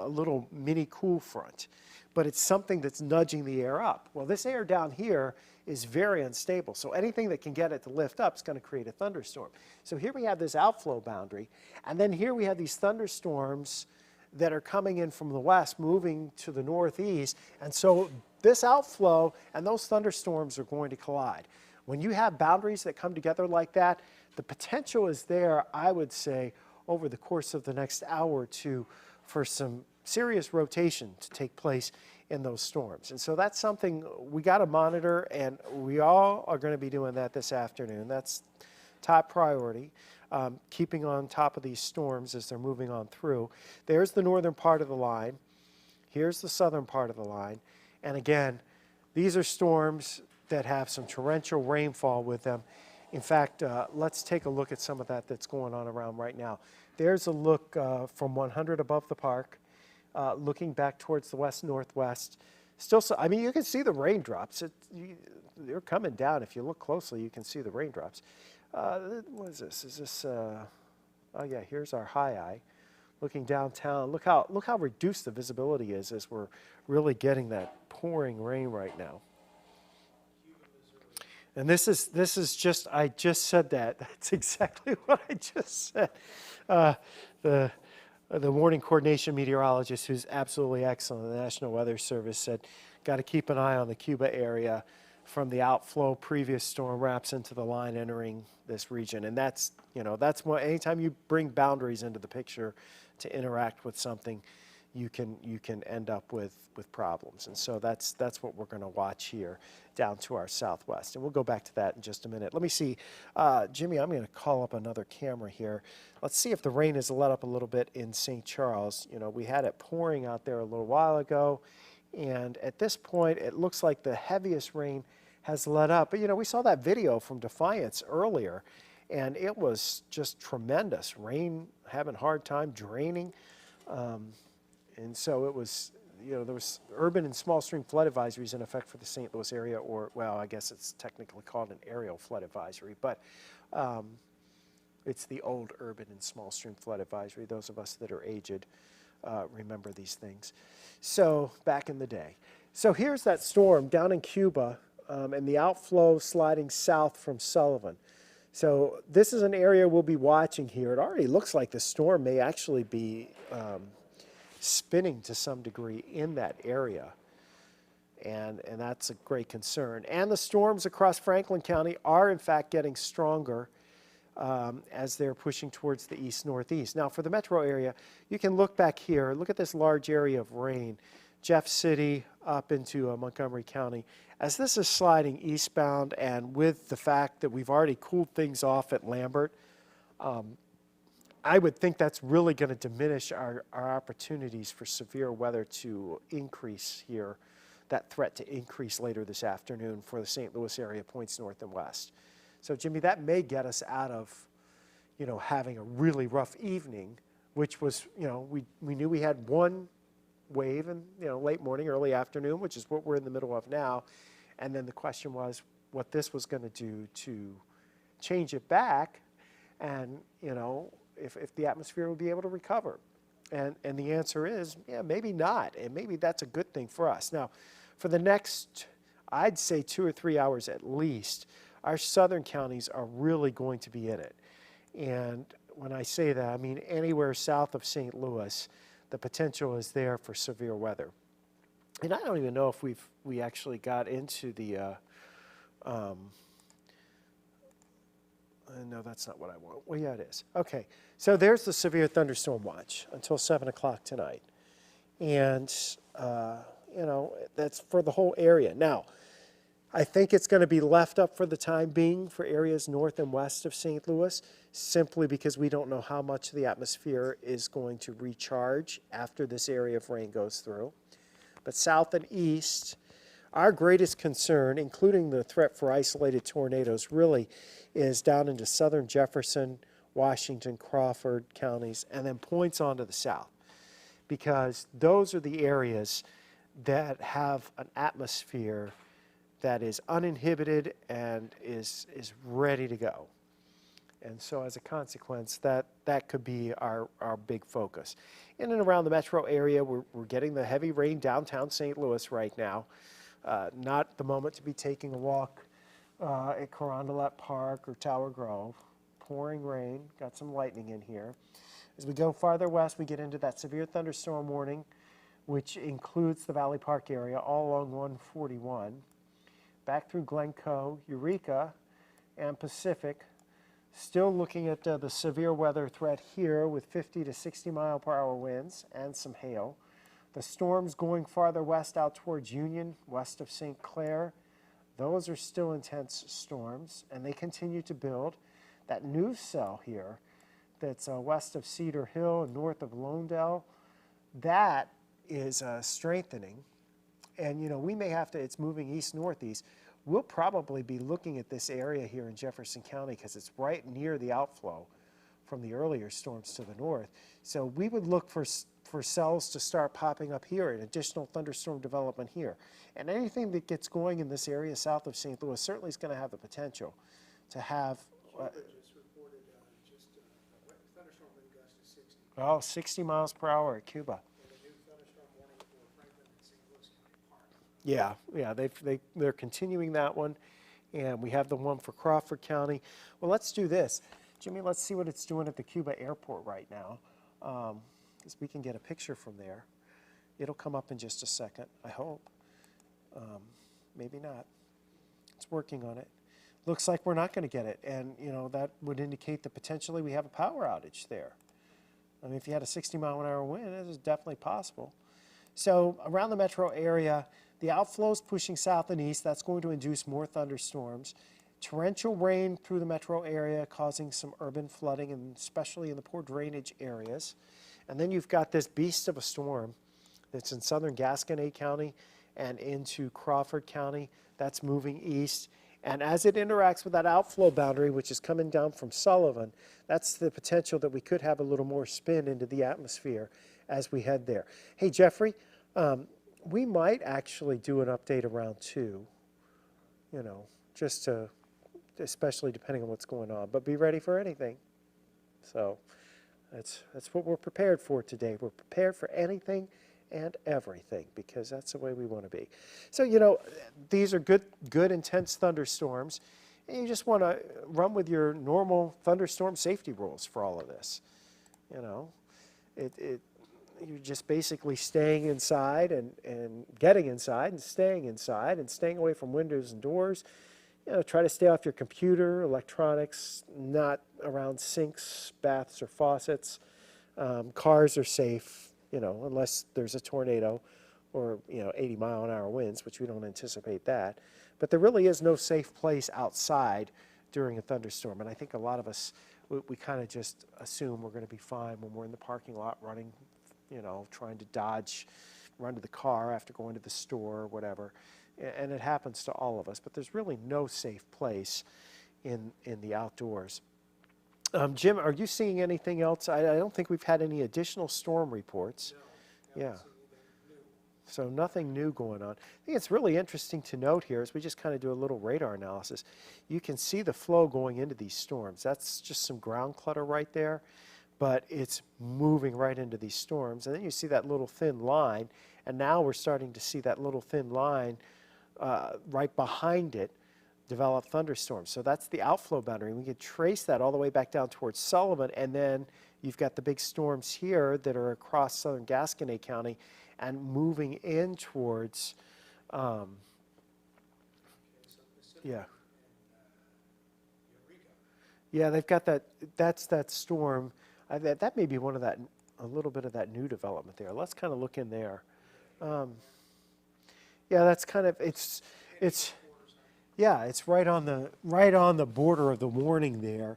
little mini cool front, but it's something that's nudging the air up. Well, this air down here is very unstable, so anything that can get it to lift up is going to create a thunderstorm. So here we have this outflow boundary, and then here we have these thunderstorms that are coming in from the west, moving to the northeast, and so this outflow and those thunderstorms are going to collide. When you have boundaries that come together like that, the potential is there, I would say, over the course of the next hour or two for some serious rotation to take place in those storms. And so that's something we got to monitor, and we all are going to be doing that this afternoon. That's top priority, keeping on top of these storms as they're moving on through. There's the northern part of the line. Here's the southern part of the line. And again, these are storms that have some torrential rainfall with them. In fact, let's take a look at some of that that's going on around right now. There's a look from 100 above the park, looking back towards the west-northwest. Still, I mean, you can see the raindrops. They're coming down. If you look closely, you can see the raindrops. What is this? Is this? Oh yeah, here's our high eye, looking downtown. Look how reduced the visibility is as we're really getting that pouring rain right now. And this is just, I just said that. That's exactly what I just said. The warning coordination meteorologist, who's absolutely excellent, the National Weather Service, said, got to keep an eye on the Cuba area from the outflow previous storm wraps into the line entering this region. And that's, that's what, anytime you bring boundaries into the picture to interact with something, you can end up with problems. And so that's what we're going to watch here down to our southwest. And we'll go back to that in just a minute. Let me see. Jimmy, I'm going to call up another camera here. Let's see if the rain has let up a little bit in St. Charles. We had it pouring out there a little while ago. And at this point, it looks like the heaviest rain has let up. But, we saw that video from Defiance earlier, and it was just tremendous. Rain having a hard time draining. And so it was, there was urban and small stream flood advisories in effect for the St. Louis area, or, well, I guess it's technically called an aerial flood advisory, but it's the old urban and small stream flood advisory. Those of us that are aged remember these things. So back in the day. So here's that storm down in Cuba, and the outflow sliding south from Sullivan. So this is an area we'll be watching here. It already looks like the storm may actually be spinning to some degree in that area, and that's a great concern. And the storms across Franklin County are in fact getting stronger as they're pushing towards the east-northeast. Now for the metro area, you can look back here, look at this large area of rain, Jeff City up into Montgomery County. As this is sliding eastbound, and with the fact that we've already cooled things off at Lambert, I would think that's really going to diminish our opportunities for severe weather to increase here, that threat to increase later this afternoon for the St. Louis area, points north and west. So, Jimmy, that may get us out of, having a really rough evening, which was, we knew we had one wave in, late morning, early afternoon, which is what we're in the middle of now. And then the question was what this was going to do to change it back and, if the atmosphere would be able to recover. And the answer is, yeah, maybe not. And maybe that's a good thing for us. Now, for the next, I'd say 2 or 3 hours at least, our southern counties are really going to be in it. And when I say that, I mean anywhere south of St. Louis, the potential is there for severe weather. And I don't even know if we actually got into the, no, that's not what I want. Well, yeah, it is. Okay, so there's the severe thunderstorm watch until 7 o'clock tonight. And, you know, that's for the whole area. Now, I think it's going to be left up for the time being for areas north and west of St. Louis, simply because we don't know how much the atmosphere is going to recharge after this area of rain goes through. But south and east, our greatest concern, including the threat for isolated tornadoes, really is down into southern Jefferson, Washington, Crawford counties, and then points on to the south, because those are the areas that have an atmosphere that is uninhibited and is ready to go. And so as a consequence, that could be our big focus. In and around the metro area, we're getting the heavy rain downtown St. Louis right now. Not the moment to be taking a walk at Carondelet Park or Tower Grove. Pouring rain, got some lightning in here. As we go farther west, we get into that severe thunderstorm warning, which includes the Valley Park area all along 141. Back through Glencoe, Eureka, and Pacific. Still looking at the severe weather threat here with 50 to 60 mile per hour winds and some hail. The storms going farther west out towards Union, west of St. Clair, those are still intense storms, and they continue to build. That new cell here that's west of Cedar Hill and north of Lonedale, that is strengthening. And, you know, we may have to, it's moving east-northeast. We'll probably be looking at this area here in Jefferson County because it's right near the outflow from the earlier storms to the north. So we would look for cells to start popping up here, an additional thunderstorm development here. And anything that gets going in this area south of St. Louis certainly is going to have the potential to have... just reported just a thunderstorm wind gust to 60. Oh, 60 miles per hour at Cuba. And a new thunderstorm warning for Franklin and St. Louis County Park. Yeah, they're continuing that one, and we have the one for Crawford County. Well, let's do this. Jimmy, let's see what it's doing at the Cuba airport right now, because we can get a picture from there. It'll come up in just a second, I hope. Maybe not. It's working on it. Looks like we're not going to get it, and you know that would indicate that potentially we have a power outage there. I mean, if you had a 60-mile-an-hour wind, this is definitely possible. So around the metro area, the outflows pushing south and east, that's going to induce more thunderstorms. Torrential rain through the metro area causing some urban flooding, and especially in the poor drainage areas. And then you've got this beast of a storm that's in southern Gasconade County and into Crawford County. That's moving east. And as it interacts with that outflow boundary, which is coming down from Sullivan, that's the potential that we could have a little more spin into the atmosphere as we head there. Hey, Jeffrey, we might actually do an update around 2, you know, just to, especially depending on what's going on, but be ready for anything. So that's what we're prepared for today. We're prepared for anything and everything, because that's the way we want to be. So, you know, these are good intense thunderstorms, and you just want to run with your normal thunderstorm safety rules for all of this. You know, you're just basically staying inside and getting inside and staying away from windows and doors. You know, try to stay off your computer, electronics, not around sinks, baths, or faucets. Cars are safe, you know, unless there's a tornado or, you know, 80-mile-an-hour winds, which we don't anticipate that. But there really is no safe place outside during a thunderstorm. And I think a lot of us, we kind of just assume we're going to be fine when we're in the parking lot running, you know, trying to dodge, run to the car after going to the store or whatever. And it happens to all of us. But there's really no safe place in the outdoors. Jim, are you seeing anything else? I don't think we've had any additional storm reports. No, yeah. So nothing new going on. I think it's really interesting to note here as we just kind of do a little radar analysis. You can see the flow going into these storms. That's just some ground clutter right there. but it's moving right into these storms. And then you see that little thin line, and now we're starting to see that little thin line right behind it develop thunderstorms. So that's the outflow boundary. We could trace that all the way back down towards Sullivan, and then you've got the big storms here that are across southern Gasconade County and moving in towards, yeah. Yeah, they've got that, that's that storm. That may be one of that, a little bit of that new development there. Let's kind of look in there. Yeah, that's kind of, yeah, it's right on the border of the warning there,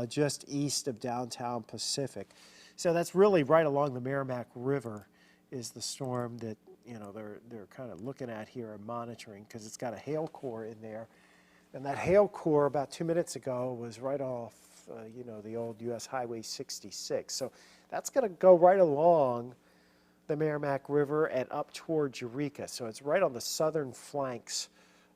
just east of downtown Pacific. So that's really right along the Merrimack River is the storm that, you know, they're kind of looking at here and monitoring, because it's got a hail core in there. And that hail core about 2 minutes ago was right off, you know, the old US Highway 66. So that's going to go right along the Merrimack River and up towards Eureka. So it's right on the southern flanks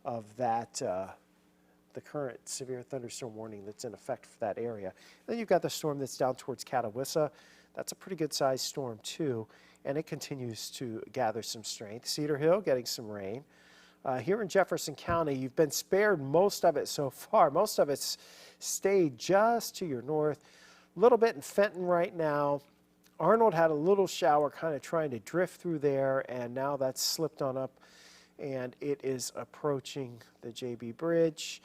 of that, the current severe thunderstorm warning that's in effect for that area. Then you've got the storm that's down towards Catawissa. That's a pretty good sized storm too, and it continues to gather some strength. Cedar Hill getting some rain. Here in Jefferson County, you've been spared most of it so far. Most of it's stayed just to your north. A little bit in Fenton right now. Arnold had a little shower kind of trying to drift through there, and now that's slipped on up, and it is approaching the JB Bridge.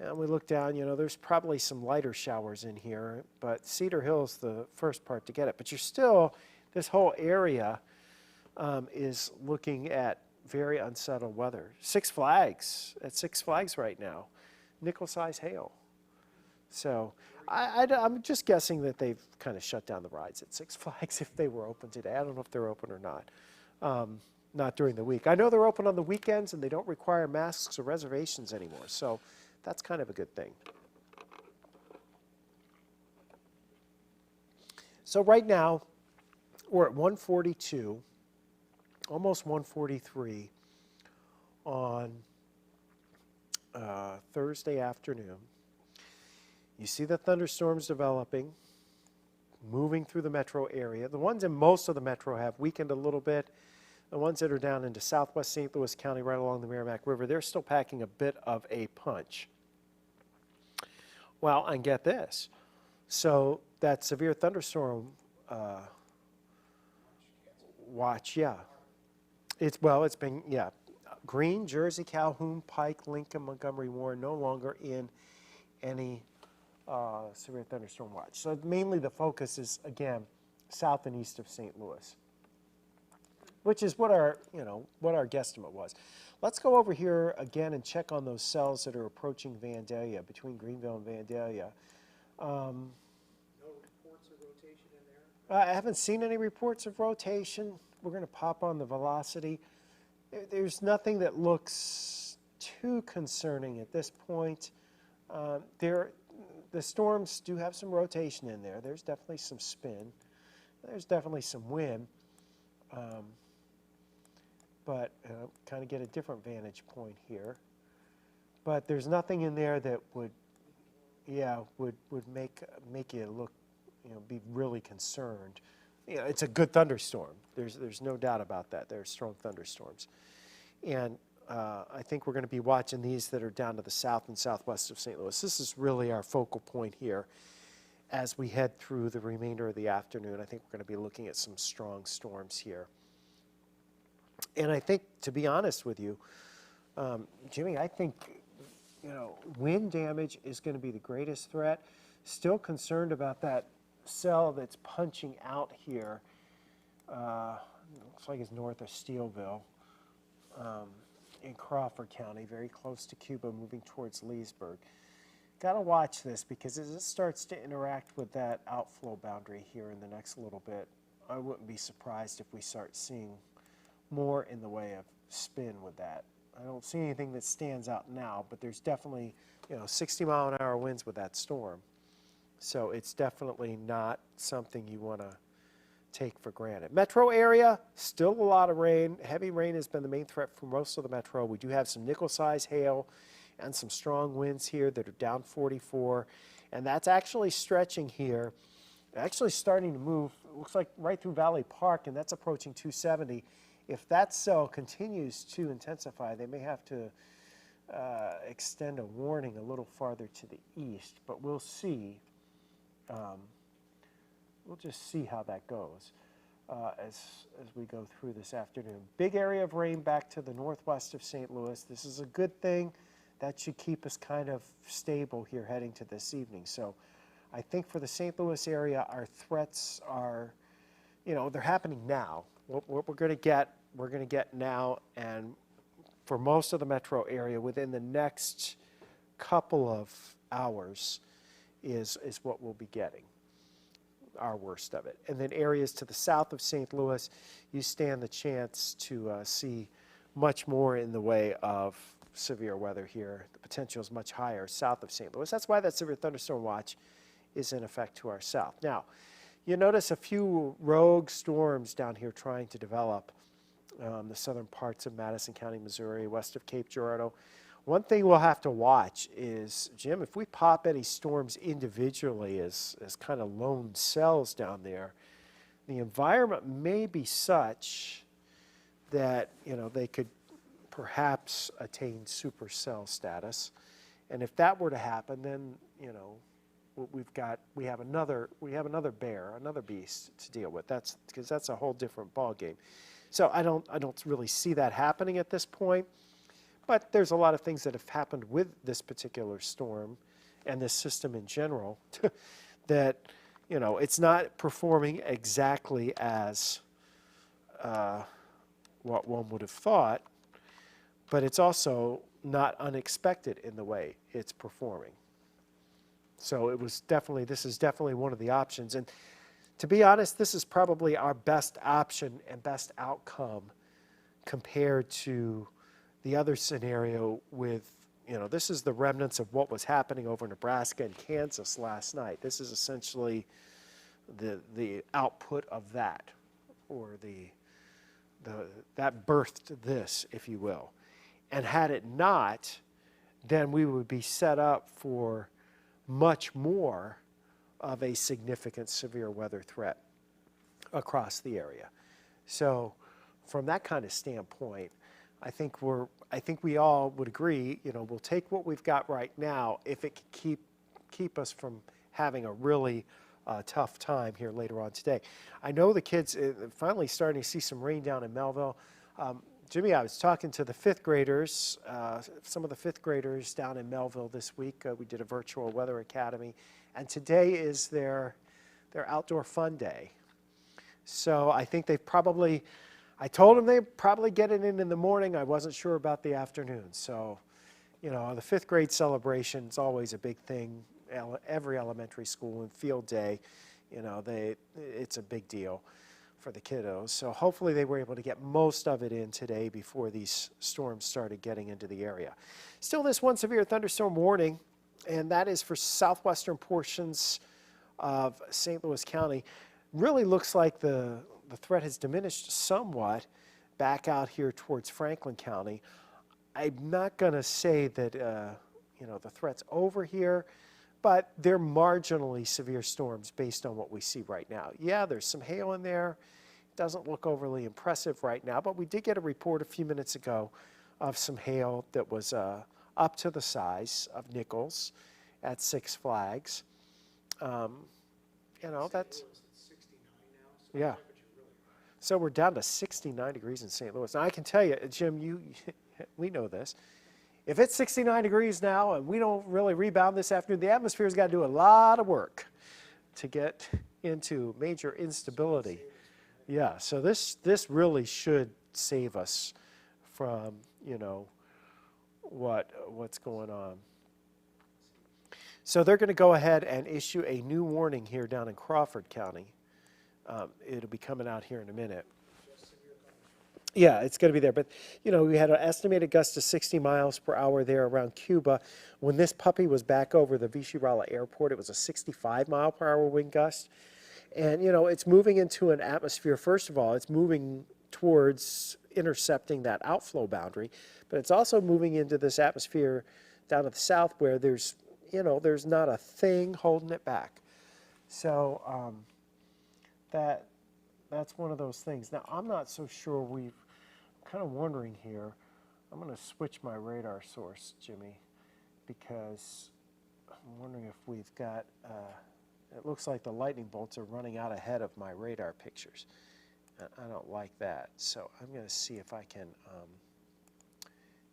And we look down, you know, there's probably some lighter showers in here, but Cedar Hill's the first part to get it. But you're still, this whole area is looking at very unsettled weather. Six Flags, at Six Flags right now, nickel-size hail. So I'm just guessing that they've kind of shut down the rides at Six Flags if they were open today. I don't know if they're open or not during the week. I know they're open on the weekends and they don't require masks or reservations anymore, so that's kind of a good thing. So right now, we're at 142, almost 143 on Thursday afternoon. You see the thunderstorms developing, moving through the metro area. The ones in most of the metro have weakened a little bit. The ones that are down into southwest St. Louis County right along the Merrimack River, they're still packing a bit of a punch. Well, and get this. So that severe thunderstorm watch, yeah. It's been, yeah. Greene, Jersey, Calhoun, Pike, Lincoln, Montgomery, Warren, no longer in any severe thunderstorm watch. So mainly the focus is, again, south and east of St. Louis, which is what our, you know, what our guesstimate was. Let's go over here again and check on those cells that are approaching Vandalia, between Greenville and Vandalia. No reports of rotation in there? I haven't seen any reports of rotation. We're going to pop on the velocity. There's nothing that looks too concerning at this point. The storms do have some rotation in there. There's definitely some spin. There's definitely some wind. But kind of get a different vantage point here. But there's nothing in there that would, yeah, would make you look, you know, be really concerned. You know, it's a good thunderstorm. There's no doubt about that. There's strong thunderstorms. And I think we're going to be watching these that are down to the south and southwest of St. Louis. This is really our focal point here as we head through the remainder of the afternoon. I think we're going to be looking at some strong storms here. And I think, to be honest with you, Jimmy, I think, you know, wind damage is going to be the greatest threat. Still concerned about that cell that's punching out here. Looks like it's north of Steelville in Crawford County, very close to Cuba, moving towards Leesburg. Got to watch this, because as it starts to interact with that outflow boundary here in the next little bit, I wouldn't be surprised if we start seeing more in the way of spin with that. I don't see anything that stands out now, but there's definitely, you know, 60-mile-an-hour winds with that storm. So it's definitely not something you want to take for granted. Metro area, still a lot of rain. Heavy rain has been the main threat for most of the metro. We do have some nickel-size hail and some strong winds here that are down 44, and that's actually stretching here actually starting to move, it looks like right through Valley Park, and that's approaching 270. If that cell continues to intensify, they may have to extend a warning a little farther to the east, but we'll see. We'll just see how that goes as we go through this afternoon. Big area of rain back to the northwest of St. Louis. This is a good thing. That should keep us kind of stable here heading to this evening. So I think for the St. Louis area, our threats are, they're happening now. What we're going to get now, and for most of the metro area within the next couple of hours is what we'll be getting, our worst of it. And then areas to the south of St. Louis, you stand the chance to see much more in the way of severe weather here. The potential is much higher south of St. Louis. That's why that severe thunderstorm watch is in effect to our south. Now, you notice a few rogue storms down here trying to develop the southern parts of Madison County, Missouri, west of Cape Girardeau. One thing we'll have to watch is, Jim, if we pop any storms individually as kind of lone cells down there, the environment may be such that, they could perhaps attain supercell status. And if that were to happen, then, we have another beast to deal with. Because that's a whole different ballgame. So I don't really see that happening at this point. But there's a lot of things that have happened with this particular storm and this system in general that, it's not performing exactly as what one would have thought, but it's also not unexpected in the way it's performing. So this is definitely one of the options. And to be honest, this is probably our best option and best outcome compared to the other scenario with, this is the remnants of what was happening over Nebraska and Kansas last night. This is essentially the output of that, or that birthed this, if you will. And had it not, then we would be set up for much more of a significant severe weather threat across the area. So from that kind of standpoint, I think we all would agree, we'll take what we've got right now if it can keep us from having a really tough time here later on today. I know the kids finally starting to see some rain down in Melville. Jimmy, I was talking to the fifth graders, some of the fifth graders down in Melville this week. We did a virtual weather academy, and today is their outdoor fun day. So I think I told them they'd probably get it in the morning. I wasn't sure about the afternoon. So, the fifth grade celebration is always a big thing. Every elementary school and field day, it's a big deal for the kiddos. So hopefully they were able to get most of it in today before these storms started getting into the area. Still, this one severe thunderstorm warning, and that is for southwestern portions of St. Louis County. Really looks like the threat has diminished somewhat back out here towards Franklin County. I'm not going to say that the threat's over here, but they're marginally severe storms based on what we see right now. Yeah, there's some hail in there. It doesn't look overly impressive right now, but we did get a report a few minutes ago of some hail that was up to the size of nickels at Six Flags. That's, yeah. So we're down to 69 degrees in St. Louis. Now I can tell you, Jim, we know this. If it's 69 degrees now and we don't really rebound this afternoon, the atmosphere's got to do a lot of work to get into major instability. Yeah, so this really should save us from, what's going on. So they're going to go ahead and issue a new warning here down in Crawford County. It'll be coming out here in a minute. Yeah, it's going to be there. But, we had an estimated gust of 60 miles per hour there around Cuba. When this puppy was back over the Vichy-Rala airport, it was a 65 mile per hour wind gust. And, it's moving into an atmosphere. First of all, it's moving towards intercepting that outflow boundary. But it's also moving into this atmosphere down to the south where there's not a thing holding it back. So that's one of those things. Now, I'm not so sure I'm kind of wondering here. I'm going to switch my radar source, Jimmy, because I'm wondering if we've got, it looks like the lightning bolts are running out ahead of my radar pictures. I don't like that. So I'm going to see if I can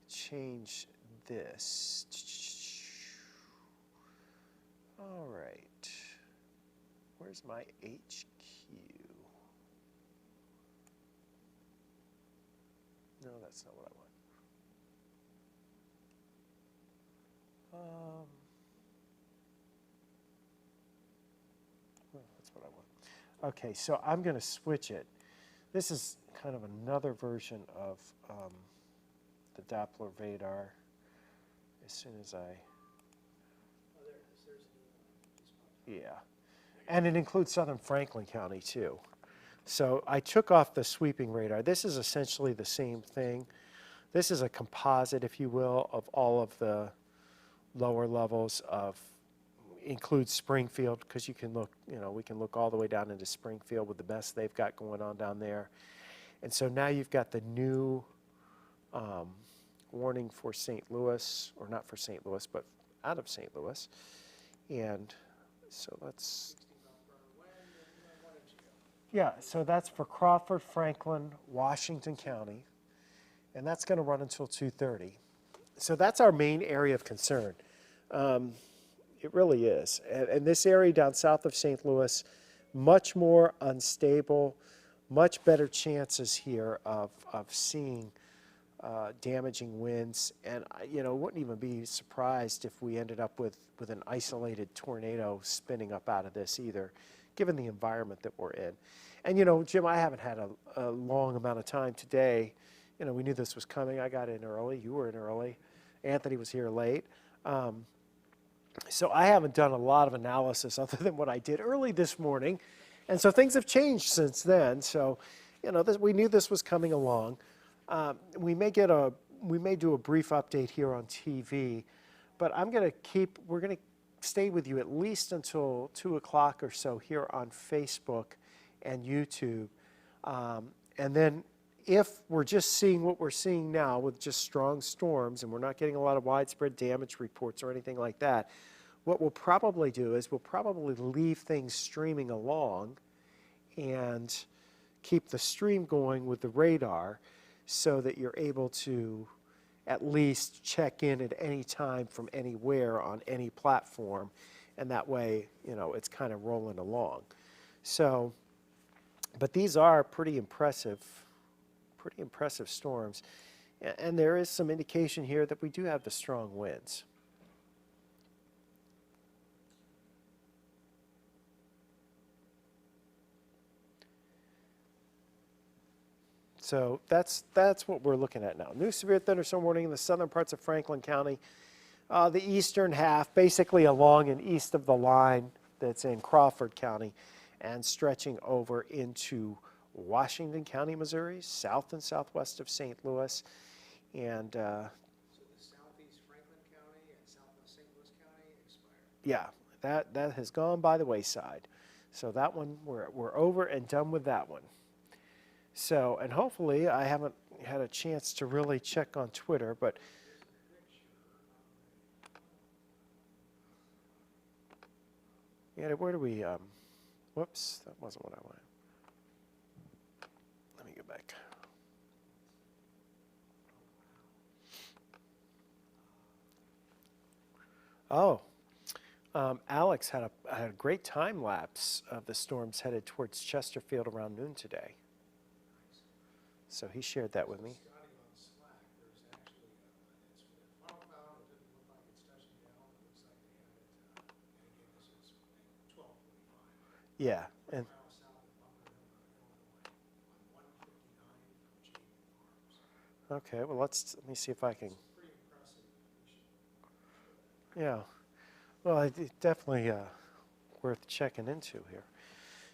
change this. All right. Where's my HQ? No, that's not what I want. Well, that's what I want. Okay, so I'm going to switch it. This is kind of another version of the Doppler radar. As soon as yeah. And it includes southern Franklin County, too. So I took off the sweeping radar. This is essentially the same thing. This is a composite, if you will, of all of the lower levels of, includes Springfield, because you can look, we can look all the way down into Springfield with the best they've got going on down there. And so now you've got the new warning for St. Louis, or not for St. Louis, but out of St. Louis. And so let's, yeah, so that's for Crawford, Franklin, Washington County, and that's going to run until 2:30. So that's our main area of concern. It really is. And this area down south of St. Louis, much more unstable, much better chances here of seeing damaging winds. And, wouldn't even be surprised if we ended up with an isolated tornado spinning up out of this either, given the environment that we're in. And, Jim, I haven't had a long amount of time today. We knew this was coming. I got in early. You were in early. Anthony was here late. So I haven't done a lot of analysis other than what I did early this morning. And so things have changed since then. So, we knew this was coming along. We may do a brief update here on TV, but we're going to stay with you at least until 2 o'clock or so here on Facebook and YouTube. And then if we're just seeing what we're seeing now with just strong storms and we're not getting a lot of widespread damage reports or anything like that, what we'll probably do is we'll probably leave things streaming along and keep the stream going with the radar so that you're able to at least check in at any time from anywhere on any platform, and that way, it's kind of rolling along. So, but these are pretty impressive storms, and there is some indication here that we do have the strong winds. So that's what we're looking at now. New severe thunderstorm warning in the southern parts of Franklin County. The eastern half, basically along and east of the line that's in Crawford County and stretching over into Washington County, Missouri, south and southwest of St. Louis. And So the southeast Franklin County and southwest St. Louis County expired. Yeah, that has gone by the wayside. So that one, we're over and done with that one. So, and hopefully I haven't had a chance to really check on Twitter, but yeah, where do we, whoops, that wasn't what I wanted. Let me go back. Oh, Alex had a great time lapse of the storms headed towards Chesterfield around noon today. So he shared that with me. Yeah, and okay, well let me see if I can. Yeah, well, it's definitely worth checking into here.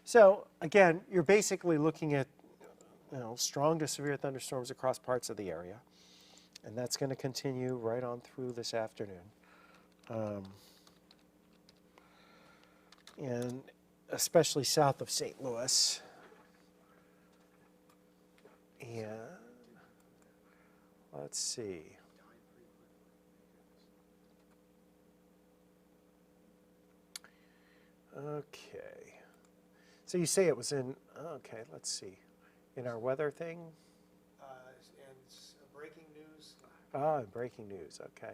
So again, you're basically looking at strong to severe thunderstorms across parts of the area, and that's going to continue right on through this afternoon. And especially south of St. Louis. And let's see. Okay. So you say it was in, okay, let's see. In our weather thing? And breaking news. Ah, breaking news, okay.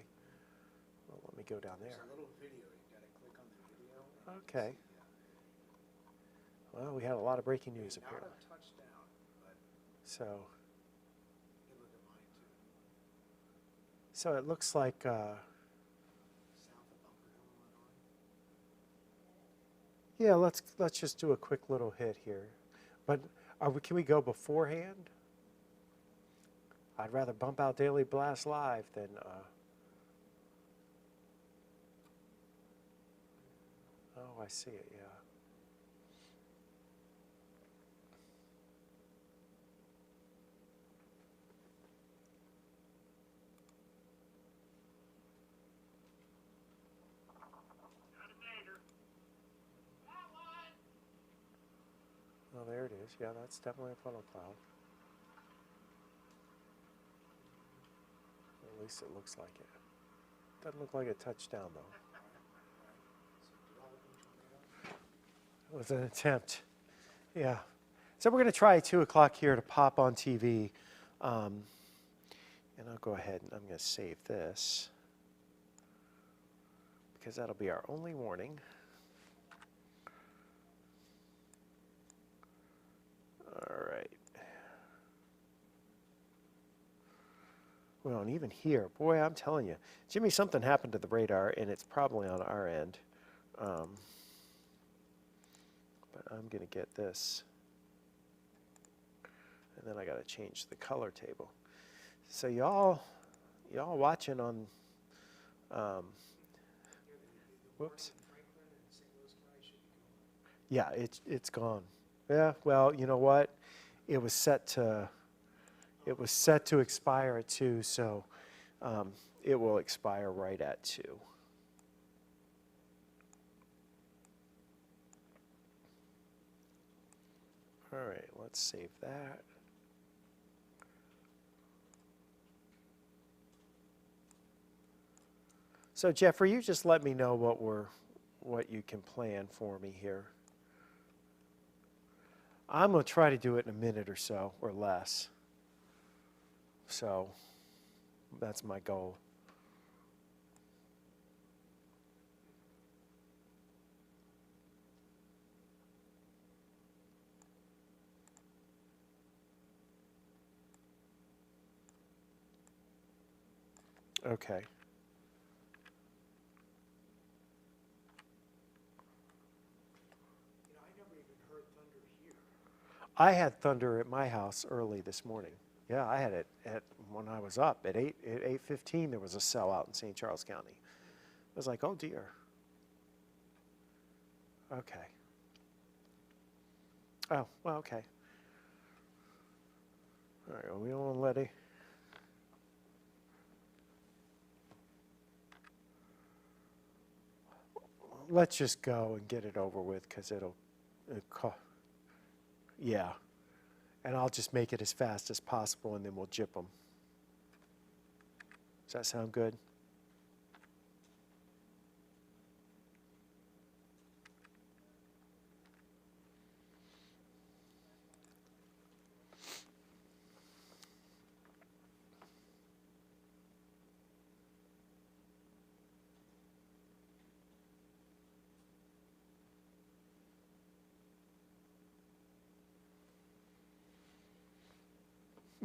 Well, let me go down There's there. a little video. You got to click on the video. and you Okay. can see, Well, we had a lot of breaking news not apparently. a touchdown, but So, you can look at mine too. so it looks like, South of Bunker Hill, Illinois. yeah, let's just do a quick little hit here. But can we go beforehand? I'd rather bump out Daily Blast Live than, oh, I see it, yeah. Oh, there it is. Yeah, that's definitely a funnel cloud. At least it looks like it. Doesn't look like a touchdown, though. It was an attempt. Yeah. So we're going to try 2 o'clock here to pop on TV. And I'll go ahead and I'm going to save this because that'll be our only warning. All right. Well, and even here, boy, I'm telling you, Jimmy, something happened to the radar, and it's probably on our end. But I'm going to get this. And then I got to change the color table. So y'all watching on, whoops. Yeah, it's gone. Yeah, well, you know what? It was set to expire at 2, so it will expire right at 2. All right, let's save that. So Jeffrey, you just let me know what you can plan for me here. I'm going to try to do it in a minute or so, or less. So that's my goal. Okay. You know, I never even heard thunder here. I had thunder at my house early this morning. Yeah, I had it when I was up at 8:15. There was a cell out in St. Charles County. I was like, oh dear. Okay. Oh, well, okay. All right, well, we don't want to let it. Let's just go and get it over with because it'll yeah. And I'll just make it as fast as possible and then we'll jip them. Does that sound good?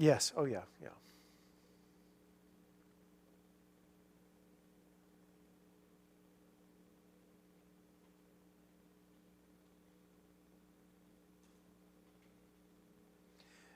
Yes. Oh, yeah. Yeah.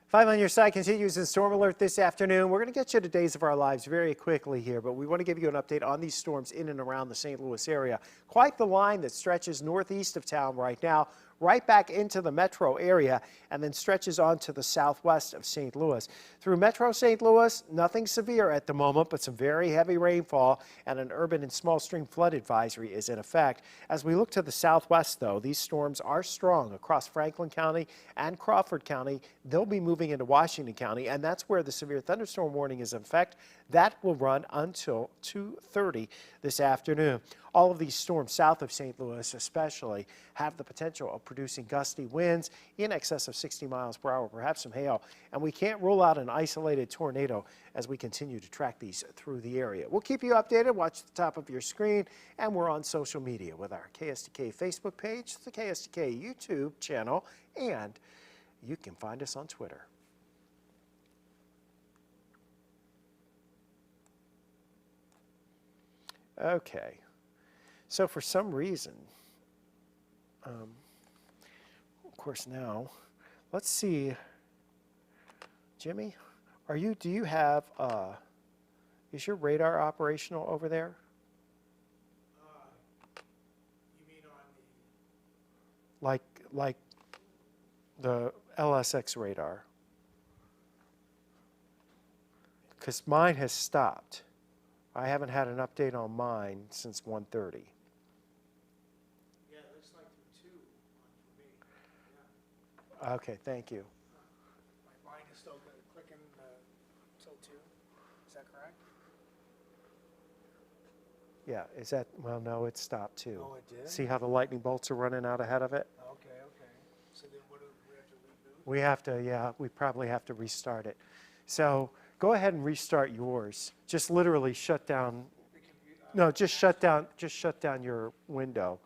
Five on your side continues in storm alert this afternoon. We're going to get you to days of our lives very quickly here, but we want to give you an update on these storms in and around the St. Louis area. Quite the line that stretches northeast of town right now. right back into the metro area and then stretches on to the southwest of St. Louis. Through Metro St. Louis, nothing severe at the moment, but some very heavy rainfall and an urban and small stream flood advisory is in effect. As we look to the southwest, though, these storms are strong across Franklin County and Crawford County. They'll be moving into Washington County, and that's where the severe thunderstorm warning is in effect. That will run until 2:30 this afternoon. All of these storms south of St. Louis especially have the potential of producing gusty winds in excess of 60 miles per hour, perhaps some hail, and we can't rule out an isolated tornado as we continue to track these through the area. We'll keep you updated. Watch the top of your screen, and we're on social media with our KSDK Facebook page, the KSDK YouTube channel, and you can find us on Twitter. Okay, so for some reason, of course now, let's see, Jimmy, do you have, is your radar operational over there? You mean on Like the LSX radar? Because mine has stopped. I haven't had an update on mine since 1:30. Yeah, it looks like through 2 for me. Yeah. Okay, thank you. Mine is still clicking till 2. Is that correct? Yeah, is that, well, no, it stopped too. Oh, it did? See how the lightning bolts are running out ahead of it? Okay, okay. So then what do we have to reboot? We have to, yeah, we probably have to restart it. So go ahead and restart yours. Just literally shut down, no, just shut down your window.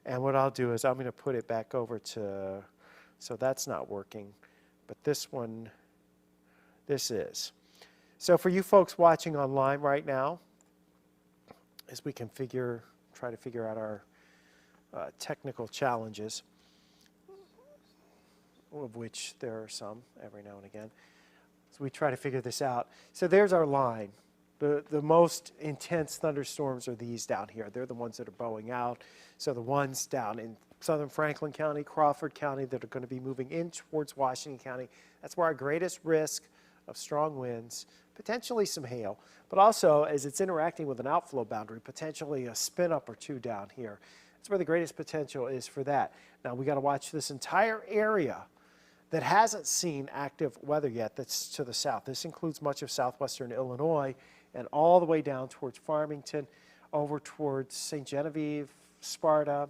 And what I'll do is I'm going to put it back over to, so that's not working, but this one, this is. So for you folks watching online right now, as we can try to figure out our technical challenges, of which there are some every now and again. So we try to figure this out. So there's our line. The most intense thunderstorms are these down here. They're the ones that are bowing out. So the ones down in southern Franklin County, Crawford County that are going to be moving in towards Washington County. That's where our greatest risk of strong winds, potentially some hail, but also as it's interacting with an outflow boundary, potentially a spin up or two down here. That's where the greatest potential is for that. Now we got to watch this entire area that hasn't seen active weather yet that's to the south. This includes much of southwestern Illinois and all the way down towards Farmington, over towards St. Genevieve, Sparta,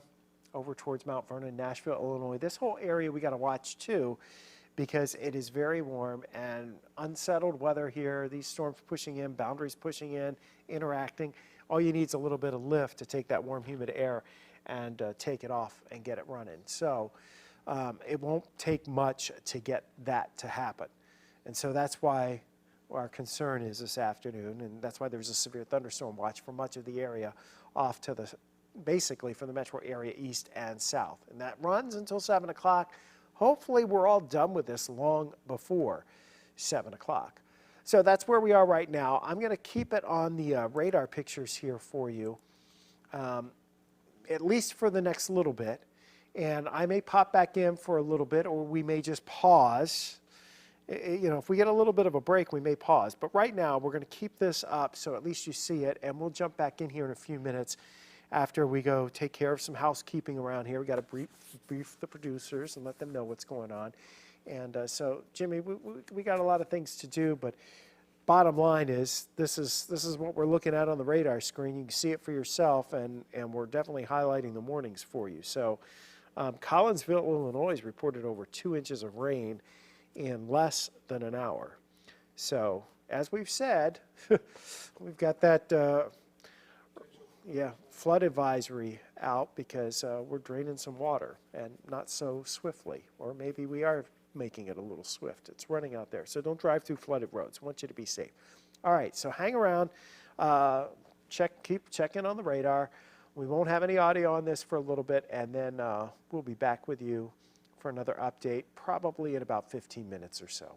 over towards Mount Vernon, Nashville, Illinois. This whole area we got to watch too, because it is very warm and unsettled weather here. These storms pushing in, boundaries pushing in, interacting. All you need is a little bit of lift to take that warm, humid air and take it off and get it running. So it won't take much to get that to happen. And so that's why our concern is this afternoon, and that's why there's a severe thunderstorm watch for much of the area off to the, basically from the metro area east and south. And that runs until 7 o'clock. Hopefully we're all done with this long before 7 o'clock. So that's where we are right now. I'm going to keep it on the radar pictures here for you, at least for the next little bit. And I may pop back in for a little bit, or we may just pause. You know, if we get a little bit of a break, we may pause. But right now, we're going to keep this up so at least you see it, and we'll jump back in here in a few minutes after we go take care of some housekeeping around here. We got to brief the producers and let them know what's going on. And so, Jimmy, we got a lot of things to do, but bottom line is this is what we're looking at on the radar screen. You can see it for yourself, and we're definitely highlighting the mornings for you. So Collinsville, Illinois reported over 2 inches of rain in less than an hour. So as we've said, we've got that flood advisory out because we're draining some water, and not so swiftly, or maybe we are making it a little swift. It's running out there. So don't drive through flooded roads. I want you to be safe. All right, so hang around, keep checking on the radar. We won't have any audio on this for a little bit, and then we'll be back with you for another update, probably in about 15 minutes or so.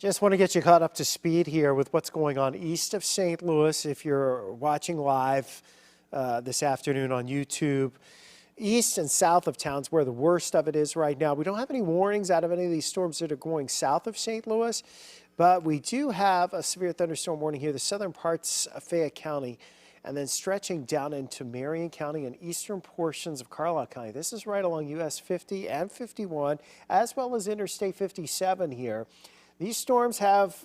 Just want to get you caught up to speed here with what's going on east of St. Louis. If you're watching live this afternoon on YouTube, east and south of town's where the worst of it is right now. We don't have any warnings out of any of these storms that are going south of St. Louis, but we do have a severe thunderstorm warning here, the southern parts of Fayette County, and then stretching down into Marion County and eastern portions of Carlisle County. This is right along US 50 and 51, as well as Interstate 57 here. These storms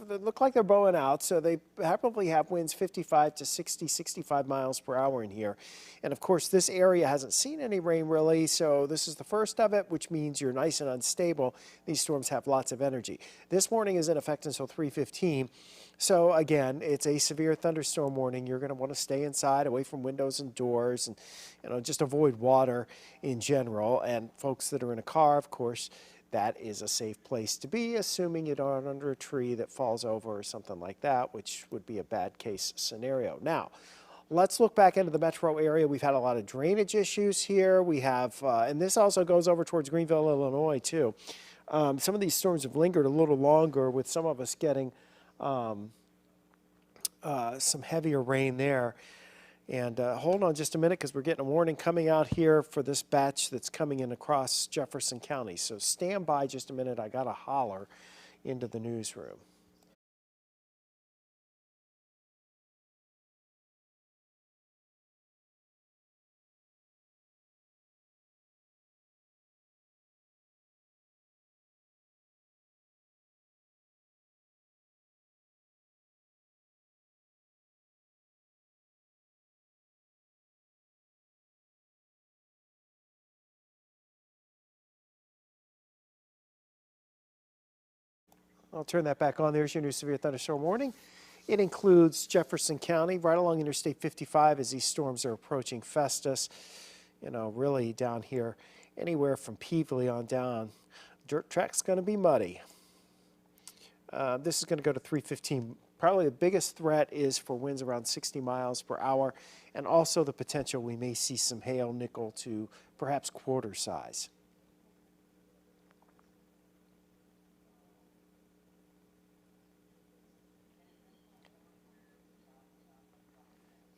look like they're bowing out, so they probably have winds 55 to 60, 65 miles per hour in here. And of course, this area hasn't seen any rain really, so this is the first of it, which means you're nice and unstable. These storms have lots of energy. This warning is in effect until 3:15. So again, it's a severe thunderstorm warning. You're going to want to stay inside, away from windows and doors, and just avoid water in general. And folks that are in a car, of course, that is a safe place to be, assuming you aren't under a tree that falls over or something like that, which would be a bad case scenario. Now, let's look back into the metro area. We've had a lot of drainage issues here. We have, and this also goes over towards Greenville, Illinois, too. Some of these storms have lingered a little longer, with some of us getting some heavier rain there. And hold on just a minute, because we're getting a warning coming out here for this batch that's coming in across Jefferson County. So stand by just a minute. I got to holler into the newsroom. I'll turn that back on. There's your new severe thunderstorm warning. It includes Jefferson County, right along Interstate 55 as these storms are approaching Festus. Really down here, anywhere from Peevely on down. Dirt track's going to be muddy. This is going to go to 3:15. Probably the biggest threat is for winds around 60 miles per hour, and also the potential we may see some hail, nickel to perhaps quarter size.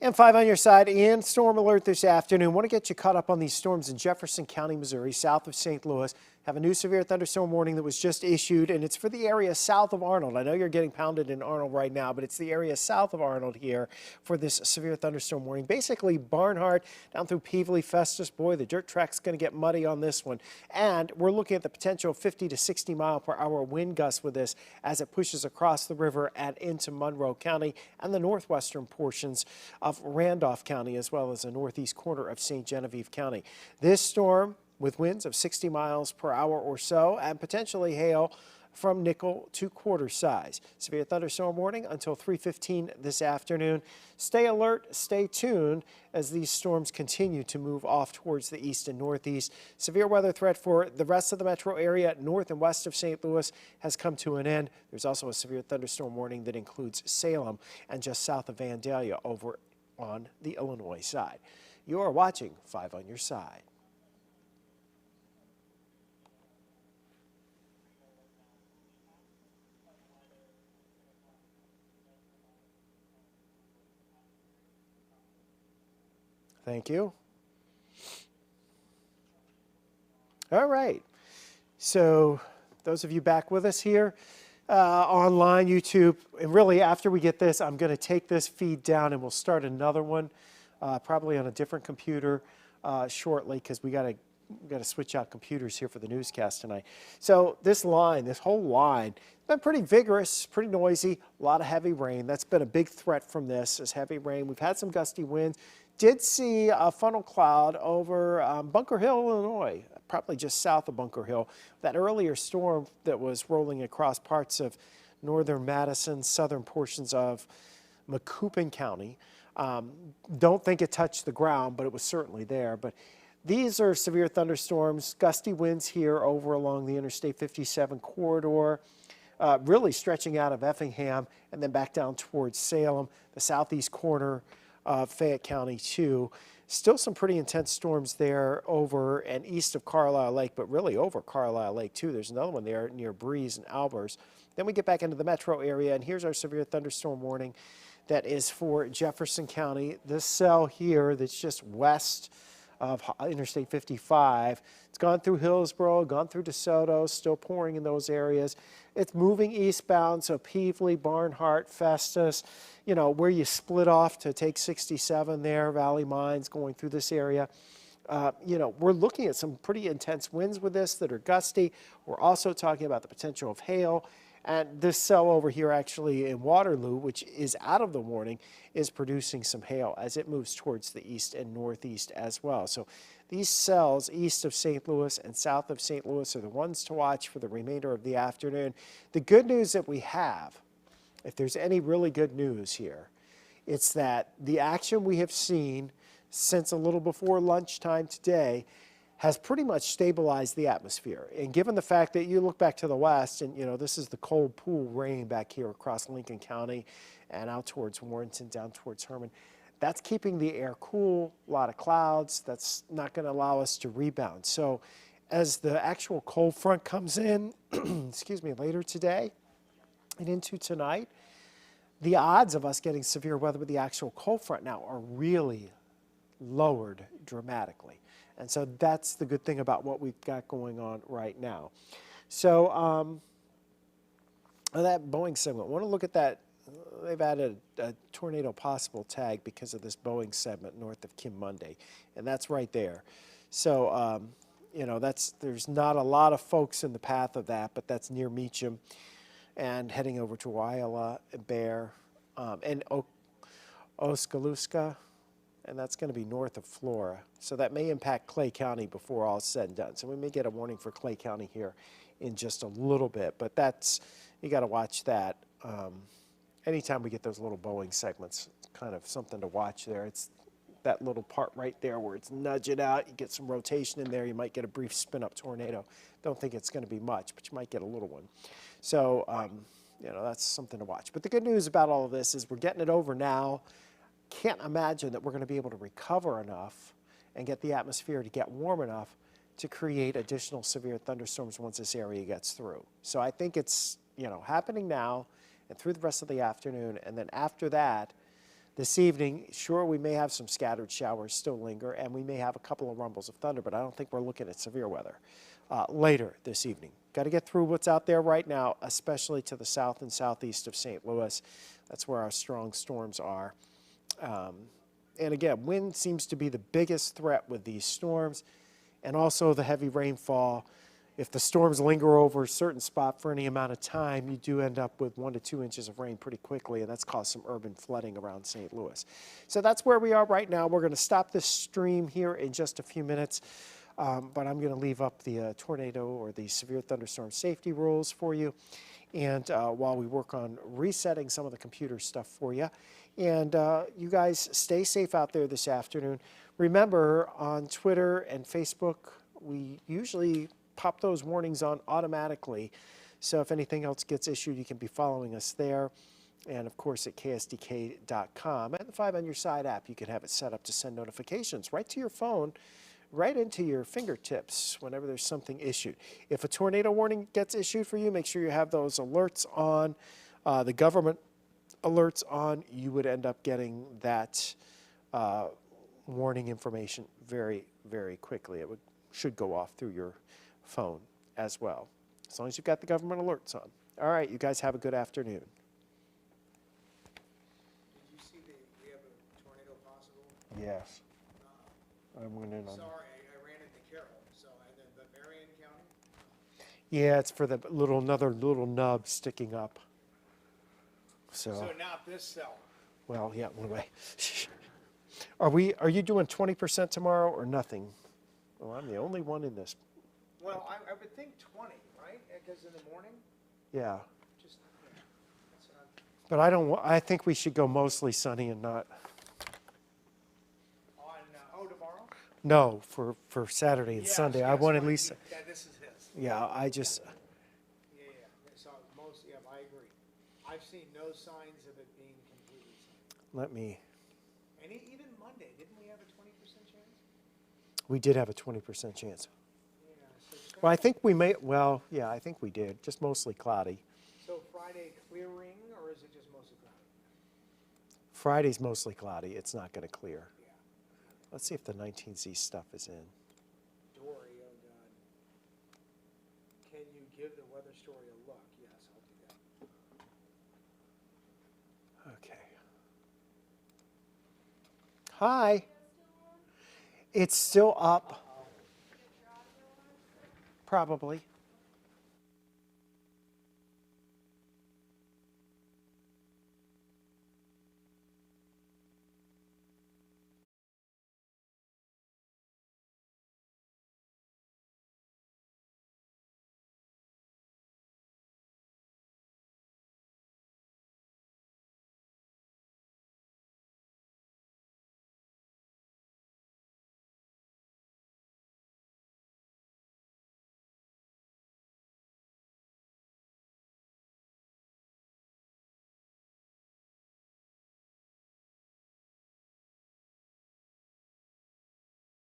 And 5 on your side and storm alert this afternoon. Want to get you caught up on these storms in Jefferson County, Missouri, south of St. Louis. Have a new severe thunderstorm warning that was just issued, and it's for the area south of Arnold. I know you're getting pounded in Arnold right now, but it's the area south of Arnold here for this severe thunderstorm warning. Basically, Barnhart down through Peevely, Festus. Boy, the dirt track's going to get muddy on this one. And we're looking at the potential 50 to 60 mile per hour wind gusts with this as it pushes across the river and into Monroe County and the northwestern portions of Randolph County, as well as the northeast corner of St. Genevieve County. This storm, with winds of 60 miles per hour or so, and potentially hail from nickel to quarter size. Severe thunderstorm warning until 3:15 this afternoon. Stay alert, stay tuned as these storms continue to move off towards the east and northeast. Severe weather threat for the rest of the metro area north and west of St. Louis has come to an end. There's also a severe thunderstorm warning that includes Salem and just south of Vandalia over on the Illinois side. You are watching 5 on your side. Thank you. All right. So those of you back with us here online, YouTube, and really after we get this, I'm going to take this feed down and we'll start another one, probably on a different computer shortly, because we got to switch out computers here for the newscast tonight. So this whole line, been pretty vigorous, pretty noisy, a lot of heavy rain. That's been a big threat from this, is heavy rain. We've had some gusty winds. Did see a funnel cloud over Bunker Hill, Illinois, probably just south of Bunker Hill. That earlier storm that was rolling across parts of northern Madison, southern portions of Macoupin County. Don't think it touched the ground, but it was certainly there. But these are severe thunderstorms, gusty winds here over along the Interstate 57 corridor, really stretching out of Effingham and then back down towards Salem, the southeast corner of Fayette County too. Still some pretty intense storms there over and east of Carlisle Lake, but really over Carlisle Lake too. There's another one there near Breeze and Albers Then we get back into the metro area, and here's our severe thunderstorm warning that is for Jefferson County. This cell here that's just west of Interstate 55, it's gone through Hillsborough, gone through DeSoto, still pouring in those areas. It's moving eastbound, so Peevely, Barnhart, Festus, you know, where you split off to take 67 there, Valley Mines going through this area. You know, we're looking at some pretty intense winds with this that are gusty. We're also talking about the potential of hail. And this cell over here actually in Waterloo, which is out of the warning, is producing some hail as it moves towards the east and northeast as well. So these cells east of St. Louis and south of St. Louis are the ones to watch for the remainder of the afternoon. The good news that we have, if there's any really good news here, it's that the action we have seen since a little before lunchtime today has pretty much stabilized the atmosphere. And given the fact that you look back to the west, and you know, this is the cold pool rain back here across Lincoln County and out towards Warrenton, down towards Herman, that's keeping the air cool, a lot of clouds. That's not gonna allow us to rebound. So as the actual cold front comes in, excuse me, later today and into tonight, the odds of us getting severe weather with the actual cold front now are really lowered dramatically. And so that's the good thing about what we've got going on right now. So that Boeing segment, I want to look at that. They've added a tornado possible tag because of this Boeing segment north of Kim Monday, and that's right there. So, you know, there's not a lot of folks in the path of that, but that's near Meacham and heading over to Wyola, Bear, and Oskaloosa. And that's going to be north of Flora. So that may impact Clay County before all is said and done. So we may get a warning for Clay County here in just a little bit, but that's, you got to watch that. Anytime we get those little Boeing segments, kind of something to watch there. It's that little part right there where it's nudging out. You get some rotation in there. You might get a brief spin-up tornado. Don't think it's going to be much, but you might get a little one. So, you know, that's something to watch. But the good news about all of this is we're getting it over now. Can't imagine that we're going to be able to recover enough and get the atmosphere to get warm enough to create additional severe thunderstorms once this area gets through. So I think it's, you know, happening now and through the rest of the afternoon. And then after that, this evening, sure, we may have some scattered showers still linger, and we may have a couple of rumbles of thunder, but I don't think we're looking at severe weather later this evening. Got to get through what's out there right now, especially to the south and southeast of St. Louis. That's where our strong storms are. And again, wind seems to be the biggest threat with these storms, and also the heavy rainfall. If the storms linger over a certain spot for any amount of time, you do end up with 1 to 2 inches of rain pretty quickly, and that's caused some urban flooding around St. Louis. So that's where we are right now. We're going to stop this stream here in just a few minutes, but I'm going to leave up the tornado or the severe thunderstorm safety rules for you, and while we work on resetting some of the computer stuff for you. And you guys stay safe out there this afternoon. Remember, on Twitter and Facebook, we usually pop those warnings on automatically. So if anything else gets issued, you can be following us there. And of course at ksdk.com. And the 5 on Your Side app, you can have it set up to send notifications right to your phone, right into your fingertips whenever there's something issued. If a tornado warning gets issued for you, make sure you have those alerts on, the government alerts on. You would end up getting that warning information very, very quickly. It should go off through your phone as well, as long as you've got the government alerts on. All right, you guys have a good afternoon. Did you see we have a tornado possible? Yes. I went in on. Sorry, I ran into Carroll. So, and then the Marion County? Yeah, it's for the another little nub sticking up. So not this cell. well, yeah, anyway. Are you doing 20% tomorrow or nothing? Well, I'm the only one in this. Well, I would think 20, right? Because in the morning, Yeah. just, yeah, that's what I'm, But I think we should go mostly sunny and not. on, tomorrow? No, for Saturday and Yes, Sunday. I yes, want at fine. least. Yeah, this is his. Yeah, I just. Yeah. So yeah, I agree. I've seen no signs of it being completely sunny. Let me. And even Monday, didn't we have a 20% chance? We did have a 20% chance. Yeah. So Well, I think we may. Well, yeah, I think we did. Just mostly cloudy. So Friday clearing, or is it just mostly cloudy? Friday's mostly cloudy. It's not going to clear. Yeah. Let's see if the 19Z stuff is in. Dory, oh God. Can you give the weather story a look? Yes, I'll do that. Okay. Hi. It's still up. Probably.